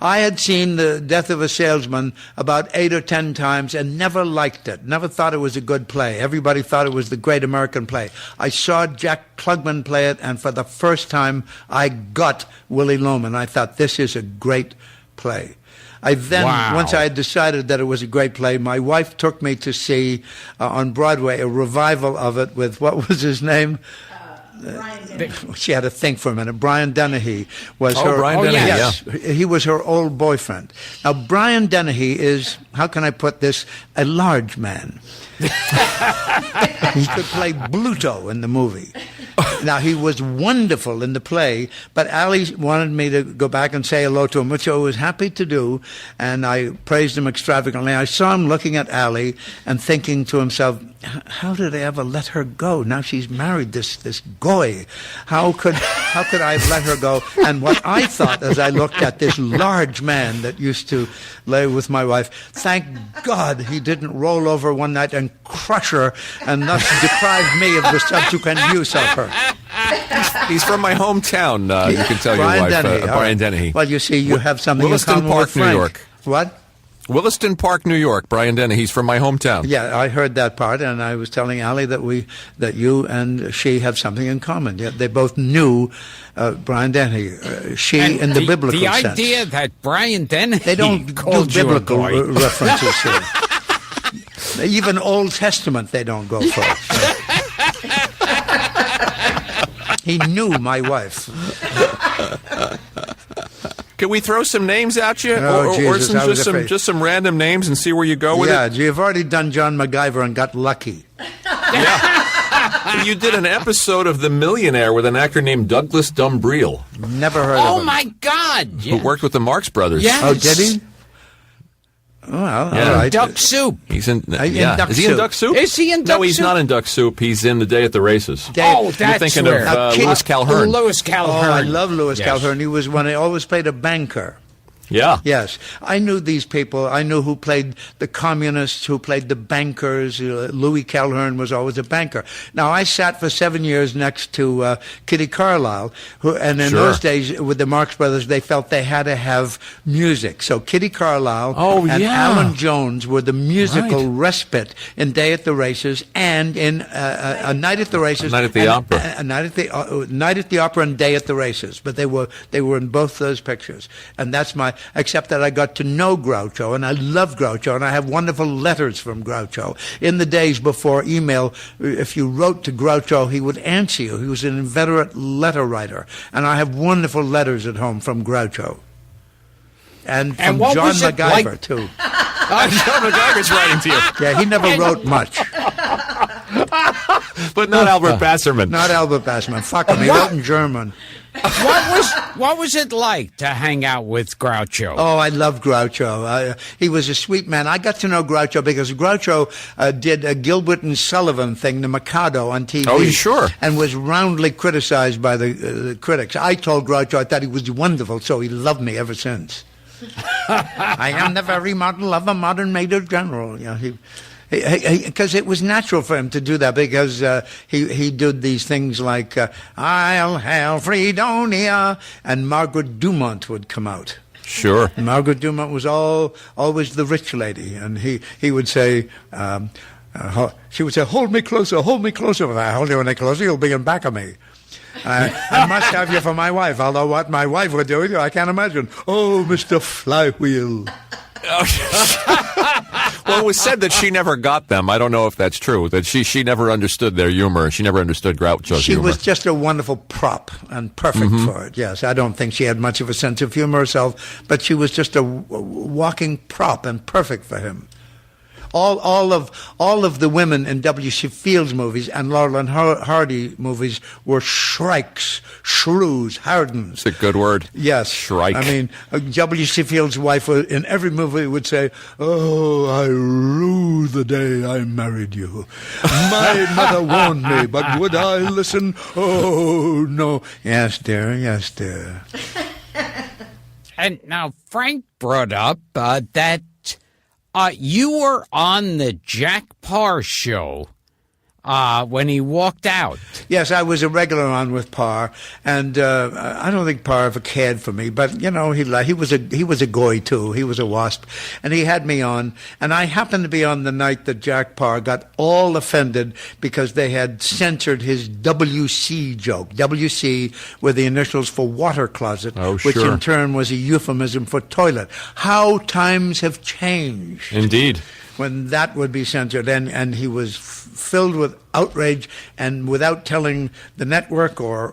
I had seen The Death of a Salesman about 8 or 10 times and never liked it, never thought it was a good play. Everybody thought it was the great American play. I saw Jack Klugman play it, and for the first time, I got Willy Loman. I thought, this is a great play. Once I had decided that it was a great play, my wife took me to see on Broadway a revival of it with, what was his name? She had to think for a minute. Brian Dennehy was her. Brian Dennehy, yes, he was her old boyfriend. Now, Brian Dennehy is, how can I put this, a large man. He could play Bluto in the movie. Now, he was wonderful in the play, but Ali wanted me to go back and say hello to him, which I was happy to do, and I praised him extravagantly. I saw him looking at Ali and thinking to himself, how did I ever let her go? Now she's married this goy. How could I have let her go? And what I thought as I looked at this large man that used to lay with my wife, thank God he didn't roll over one night and crush her and thus deprive me of the subsequent use of her. He's from my hometown, you can tell your wife, Brian Dennehy. Well, you see, you have something in common Park, with Frank. New York. What? Williston Park, New York. Brian Dennehy. He's from my hometown. Yeah, I heard that part, and I was telling Ali that you and she have something in common. Yeah, they both knew Brian Dennehy. She in the biblical sense. The idea that Brian Dennehy they don't do biblical references here. Even Old Testament they don't go for. He knew my wife. Can we throw some names at you, or just some random names, and see where you go with it? Yeah, you've already done John MacGyver and got lucky. Yeah, you did an episode of The Millionaire with an actor named Douglas Dumbrille. Never heard of him. Oh my God! Who worked with the Marx Brothers? Yes. Oh, did he? Well, yeah. all right. Duck Soup. He's in. Duck Is he in Duck Soup? Is he in Duck Soup? No, he's not in Duck Soup. He's in The Day at the Races. Oh, that's You're thinking where. of Louis Calhern. Louis Calhern. Oh, I love Louis Yes. Calhern. He was one. He always played a banker. Yeah. Yes. I knew these people. I knew who played the communists, who played the bankers. Louis Calhern was always a banker. Now, I sat for 7 years next to Kitty Carlisle, and in those days, with the Marx Brothers, they felt they had to have music. So Kitty Carlisle and Alan Jones were the musical respite in Day at the Races and in A Night at the Races. Night at the Opera. A Night at the Opera and Day at the Races. But they were in both those pictures. And that's except that I got to know Groucho, and I love Groucho, and I have wonderful letters from Groucho. In the days before email, if you wrote to Groucho, he would answer you. He was an inveterate letter writer, and I have wonderful letters at home from Groucho. And from John MacGyver, too. John MacGyver's writing to you. Yeah, he never wrote much. But not Albert Basserman. Not Albert Basserman. Fuck him. He wrote in German. What was it like to hang out with Groucho? Oh, I love Groucho. He was a sweet man. I got to know Groucho because Groucho did a Gilbert and Sullivan thing, the Mikado, on TV. Oh, sure. And was roundly criticized by the critics. I told Groucho I thought he was wonderful, so he loved me ever since. I am the very model of a modern major general. You know, because it was natural for him to do that, because he did these things like I'll hail Fredonia, and Margaret Dumont would come out. Sure. And Margaret Dumont was always the rich lady, and he would say, she would say, hold me closer. If I hold you any closer, you'll be in back of me. I must have you for my wife, although what my wife would do with you, I can't imagine. Oh, Mr. Flywheel. Well, it was said that she never got them. I don't know if that's true, that she never understood their humor. She never understood Groucho's humor. She was just a wonderful prop and perfect for it, yes. I don't think she had much of a sense of humor herself, but she was just a walking prop and perfect for him. all of the women in W.C. Fields movies and Laurel and Hardy movies were shrikes, shrews, hardens. It's a good word. Yes. Shrike. I mean, W.C. Fields' wife in every movie would say, "Oh, I rue the day I married you. My mother warned me, but would I listen? Oh, no. Yes, dear. Yes, dear." And now Frank brought up that you were on the Jack Parr show when he walked out. Yes, I was a regular on with Parr, and I don't think Parr ever cared for me. But you know, he was a goy too. He was a wasp, and he had me on. And I happened to be on the night that Jack Parr got all offended because they had censored his WC joke. WC were the initials for water closet, which in turn was a euphemism for toilet. How times have changed. Indeed. When that would be censored, and he was filled with outrage, and without telling the network or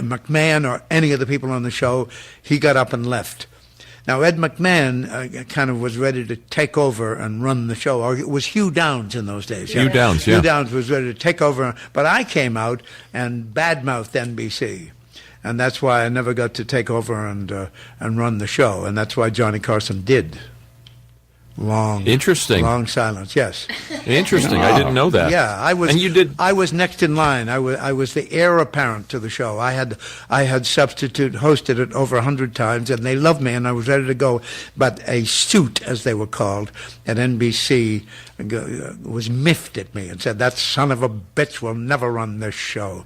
McMahon or any of the people on the show, he got up and left. Now, Ed McMahon kind of was ready to take over and run the show. Or it was Hugh Downs in those days. Hugh Downs, yeah. Hugh Downs was ready to take over, but I came out and badmouthed NBC. And that's why I never got to take over and run the show. And that's why Johnny Carson did. Interesting. Long silence. Yes. Interesting. I didn't know that. Yeah, I was. And you did. I was next in line. I was the heir apparent to the show. I had hosted it over 100 times, and they loved me, and I was ready to go. But a suit, as they were called, at NBC was miffed at me and said, "That son of a bitch will never run this show."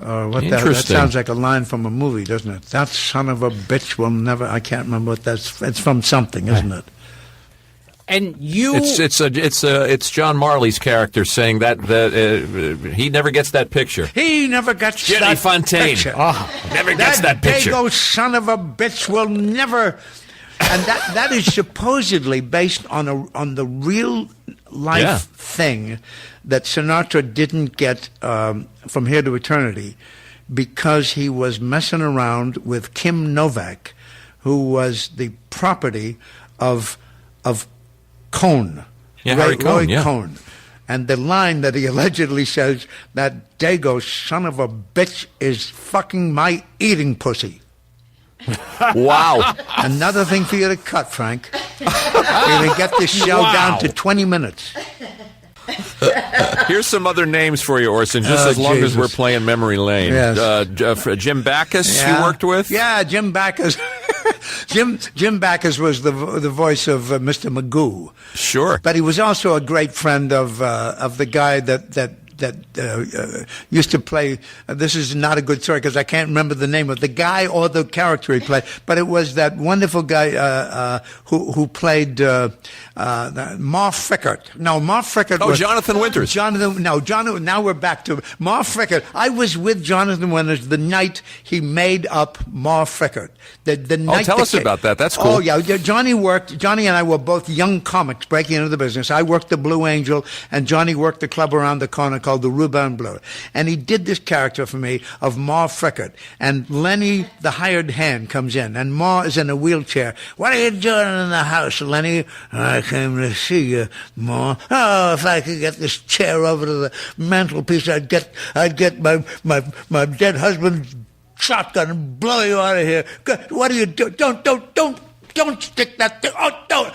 That sounds like a line from a movie, doesn't it? That son of a bitch will never. I can't remember what that's. It's from something, isn't it? And you, it's John Marley's character saying that he never gets that picture. He never gets Jenny that Fontaine. picture. Never gets that picture. Dago son of a bitch will never. And that is supposedly based on the real life thing that Sinatra didn't get From Here to Eternity, because he was messing around with Kim Novak, who was the property of Cohn, Harry Cohn, Roy Cohn. And the line that he allegedly says, "That Dago son of a bitch is fucking my eating pussy." Wow. Another thing for you to cut, Frank. You're going to get this show down to 20 minutes. Here's some other names for you, Orson, just as long as we're playing memory lane. Yes. Jim Backus, you worked with? Yeah, Jim Backus. Jim Backus was the voice of Mr. Magoo. Sure. But he was also a great friend of the guy that used to play. This is not a good story because I can't remember the name of the guy or the character he played. But it was that wonderful guy who played Marv Fickert. No, Marv Fickert. Oh, Jonathan Winters. Now we're back to Marv Fickert. I was with Jonathan Winters the night he made up Marv Fickert. The night. Tell us about that. That's cool. Oh yeah, Johnny and I were both young comics breaking into the business. I worked the Blue Angel, and Johnny worked the club around the corner called the Ruban Bleu. And he did this character for me of Ma Frickert. And Lenny, the hired hand, comes in, and Ma is in a wheelchair. "What are you doing in the house, Lenny?" "I came to see you, Ma." "Oh, if I could get this chair over to the mantelpiece, I'd get my dead husband's shotgun and blow you out of here. What are you doing? Don't stick that thing. Oh, don't.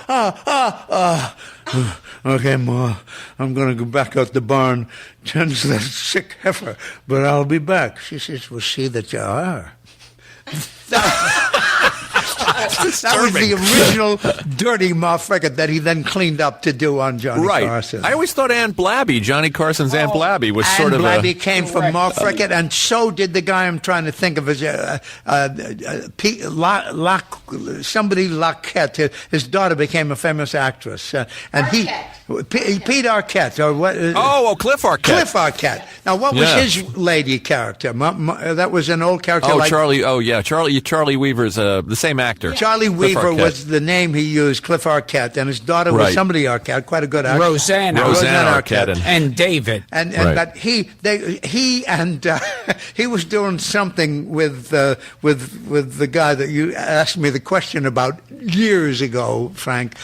Okay, Ma, I'm going to go back out the barn, tend to that sick heifer, but I'll be back. She says, "We'll see that you are." That was the original dirty Ma Frickett that he then cleaned up to do on Johnny Carson. I always thought Aunt Blabby, Johnny Carson's Aunt Blabby, was sort of Blabby came from Ma Frickett, and so did the guy I'm trying to think of as somebody Laquette. His daughter became a famous actress, and Pete Arquette, or what? Cliff Arquette. Cliff Arquette. Now, what was his lady character? That was an old character. Charlie. Oh, yeah, Charlie Weaver's the same actor. Charlie Weaver was the name he used, Cliff Arquette, and his daughter was somebody Arquette, quite a good actor. Rosanna Arquette and David. But he was doing something with the guy that you asked me the question about years ago, Frank.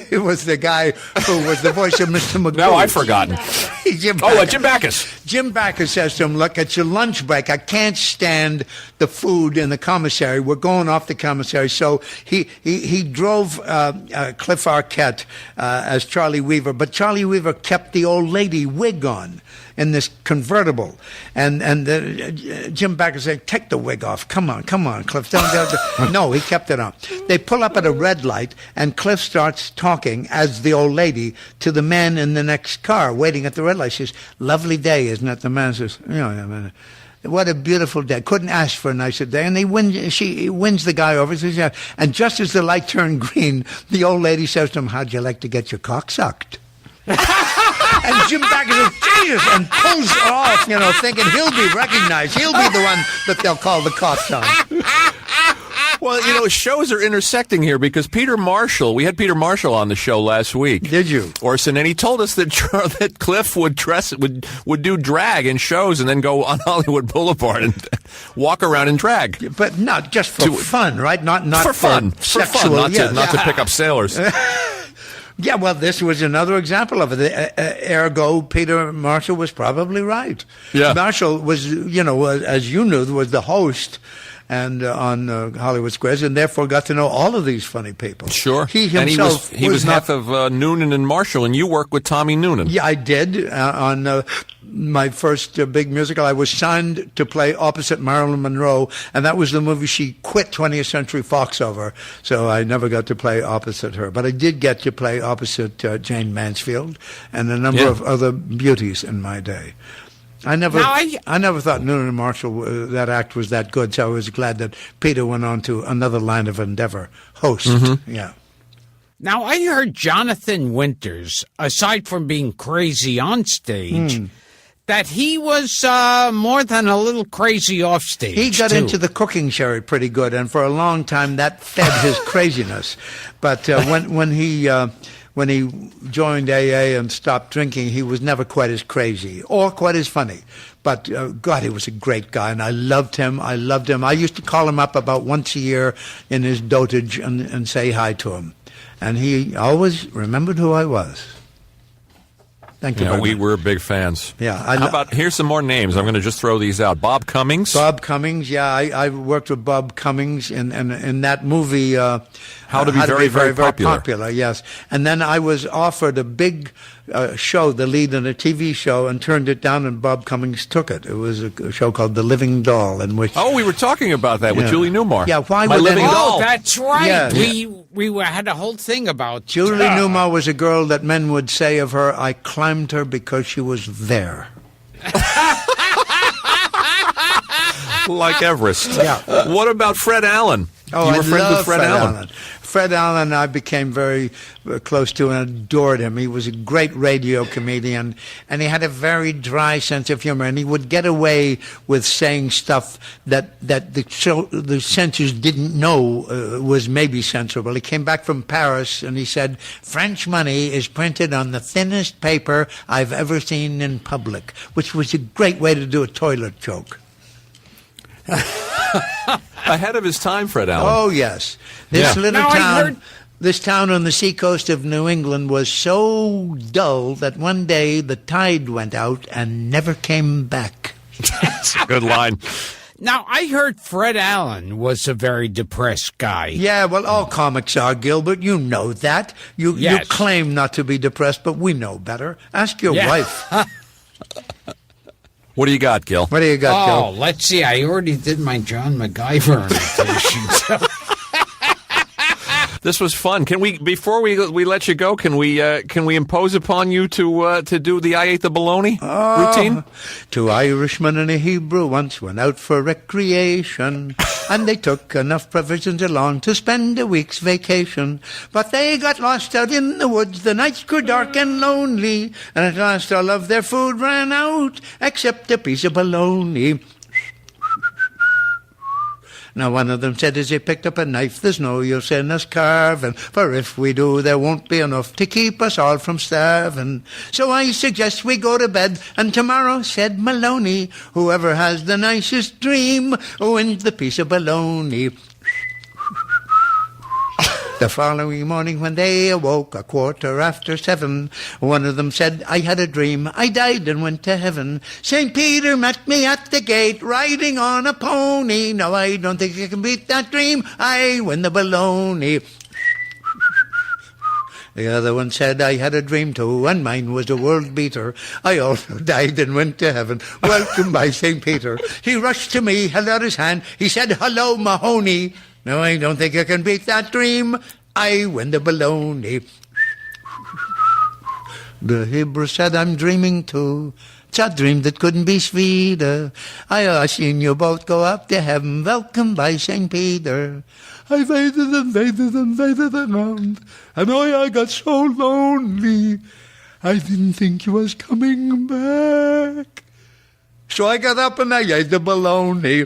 It was the guy who was the voice of Mr. McGrew. No, I've forgotten. Jim Backus. Jim Backus says to him, look, it's your lunch break. I can't stand the food in the commissary. We're going off the commissary. So he drove Cliff Arquette as Charlie Weaver, but Charlie Weaver kept the old lady wig on in this convertible. And Jim Backus said, take the wig off. Come on, Cliff. Don't. No, he kept it on. They pull up at a red light, and Cliff starts talking as the old lady to the man in the next car waiting at the red light. She says, lovely day, isn't it? The man says, what a beautiful day. Couldn't ask for a nicer day. And she wins the guy over. Says, yeah. And just as the light turned green, the old lady says to him, how'd you like to get your cock sucked? And Jim Backus says, Jesus, and pulls off, thinking he'll be recognized. He'll be the one that they'll call the cops on. Well, shows are intersecting here because Peter Marshall, we had Peter Marshall on the show last week. Did you? Orson, and he told us that Cliff would do drag in shows and then go on Hollywood Boulevard and walk around in drag. But not just for fun, right? Not for fun. Sexual, for fun, not to pick up sailors. Yeah, well, this was another example of it. Ergo, Peter Marshall was probably right. Yeah. Marshall was, as you knew, was the host and on Hollywood Squares, and therefore got to know all of these funny people. Sure. He himself he was half of Noonan and Marshall, and you worked with Tommy Noonan. Yeah, I did on my first big musical. I was signed to play opposite Marilyn Monroe, and that was the movie she quit 20th Century Fox over, so I never got to play opposite her. But I did get to play opposite Jane Mansfield and a number of other beauties in my day. I never thought Noonan and Marshall, that act was that good, so I was glad that Peter went on to another line of endeavor, host. Mm-hmm. Yeah. Now, I heard Jonathan Winters, aside from being crazy on stage, that he was more than a little crazy off stage. He got into the cooking sherry pretty good, and for a long time that fed his craziness. But when he joined AA and stopped drinking, he was never quite as crazy or quite as funny. But, God, he was a great guy, and I loved him. I used to call him up about once a year in his dotage and say hi to him. And he always remembered who I was. Thank you. We were big fans. Yeah. How about, here's some more names. I'm going to just throw these out. Bob Cummings. Bob Cummings, yeah. I worked with Bob Cummings in that movie, How to Be Very, Very Popular. Yes. And then I was offered a big show, the lead in a TV show, and turned it down, and Bob Cummings took it. It was a show called The Living Doll, in which... Oh, we were talking about that with Julie Newmar. Yeah, why My would Living Doll. Oh, that's right. Yeah. We had a whole thing about... Julie Newmar was a girl that men would say of her, I climbed her because she was there. Like Everest. Yeah. What about Fred Allen? Oh, you were I friends love with Fred Allen. Fred Allen I became very close to and adored him. He was a great radio comedian, and he had a very dry sense of humor, and he would get away with saying stuff that the censors didn't know was maybe censorable. He came back from Paris, and he said, French money is printed on the thinnest paper I've ever seen in public, which was a great way to do a toilet joke. Ahead of his time, Fred Allen. Oh, yes. This this town on the seacoast of New England was so dull that one day the tide went out and never came back. That's a good line. Now, I heard Fred Allen was a very depressed guy. Yeah, well, all comics are, Gilbert. You know that. You claim not to be depressed, but we know better. Ask your wife. What do you got, Gil? What do you got, Gil? Oh, let's see. I already did my John MacGyver imitation. This was fun. Can we, before we let you go, can we impose upon you to do the I ate the bologna routine? Two Irishmen and a Hebrew once went out for recreation, and they took enough provisions along to spend a week's vacation. But they got lost out in the woods. The nights grew dark and lonely, and at last all of their food ran out, except a piece of bologna. Now one of them said as he picked up a knife, there's no use in us carving, for if we do there won't be enough to keep us all from starving. So I suggest we go to bed, and tomorrow, said Maloney, whoever has the nicest dream wins the piece of bologna. The following morning when they awoke, 7:15, one of them said, I had a dream, I died and went to heaven. St. Peter met me at the gate, riding on a pony. No, I don't think I can beat that dream, I win the bologna. The other one said, I had a dream too, and mine was a world beater. I also died and went to heaven. Welcome by St. Peter. He rushed to me, held out his hand. He said, hello, Mahoney. No, I don't think I can beat that dream. I win the bologna. The Hebrew said, I'm dreaming too. It's a dream that couldn't be sweeter. I seen you both go up to heaven. Welcome by St. Peter. I waited around, and I got so lonely. I didn't think you was coming back. So I got up and I ate the bologna.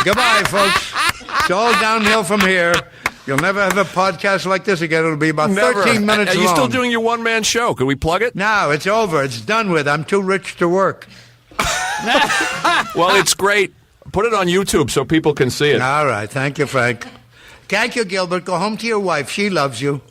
Goodbye, folks. It's all downhill from here. You'll never have a podcast like this again. It'll be about 13 minutes long. Are you still doing your one-man show? Could we plug it? No, it's over. It's done with. I'm too rich to work. Well, it's great. Put it on YouTube so people can see it. All right. Thank you, Frank. Thank you, Gilbert. Go home to your wife. She loves you.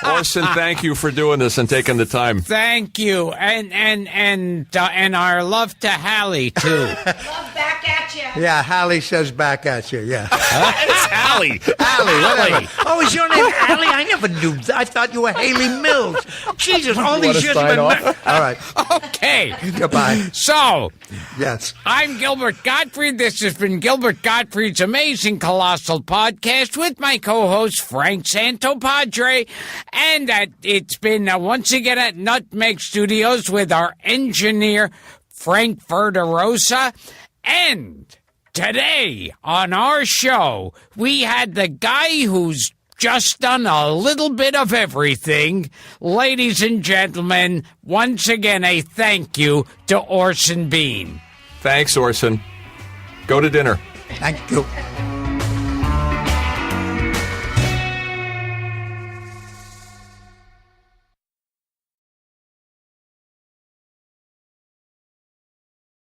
Orson, thank you for doing this and taking the time. Thank you, and our love to Hallie too. Love back at you. Yeah, Hallie says back at you. Yeah, It's Hallie. Hallie, whatever. Oh, is your name Hallie? I never knew. I thought you were Haley Mills. Jesus, all these years have been. All right. Okay. Goodbye. So, Yes. I'm Gilbert Gottfried. This has been Gilbert Gottfried's Amazing Colossal Podcast with my co-host Frank Santopadre. And it's been once again at Nutmeg Studios with our engineer, Frank Verderosa. And today on our show, we had the guy who's just done a little bit of everything. Ladies and gentlemen, once again, a thank you to OrsonBean. Thanks, Orson. Go to dinner. Thank you.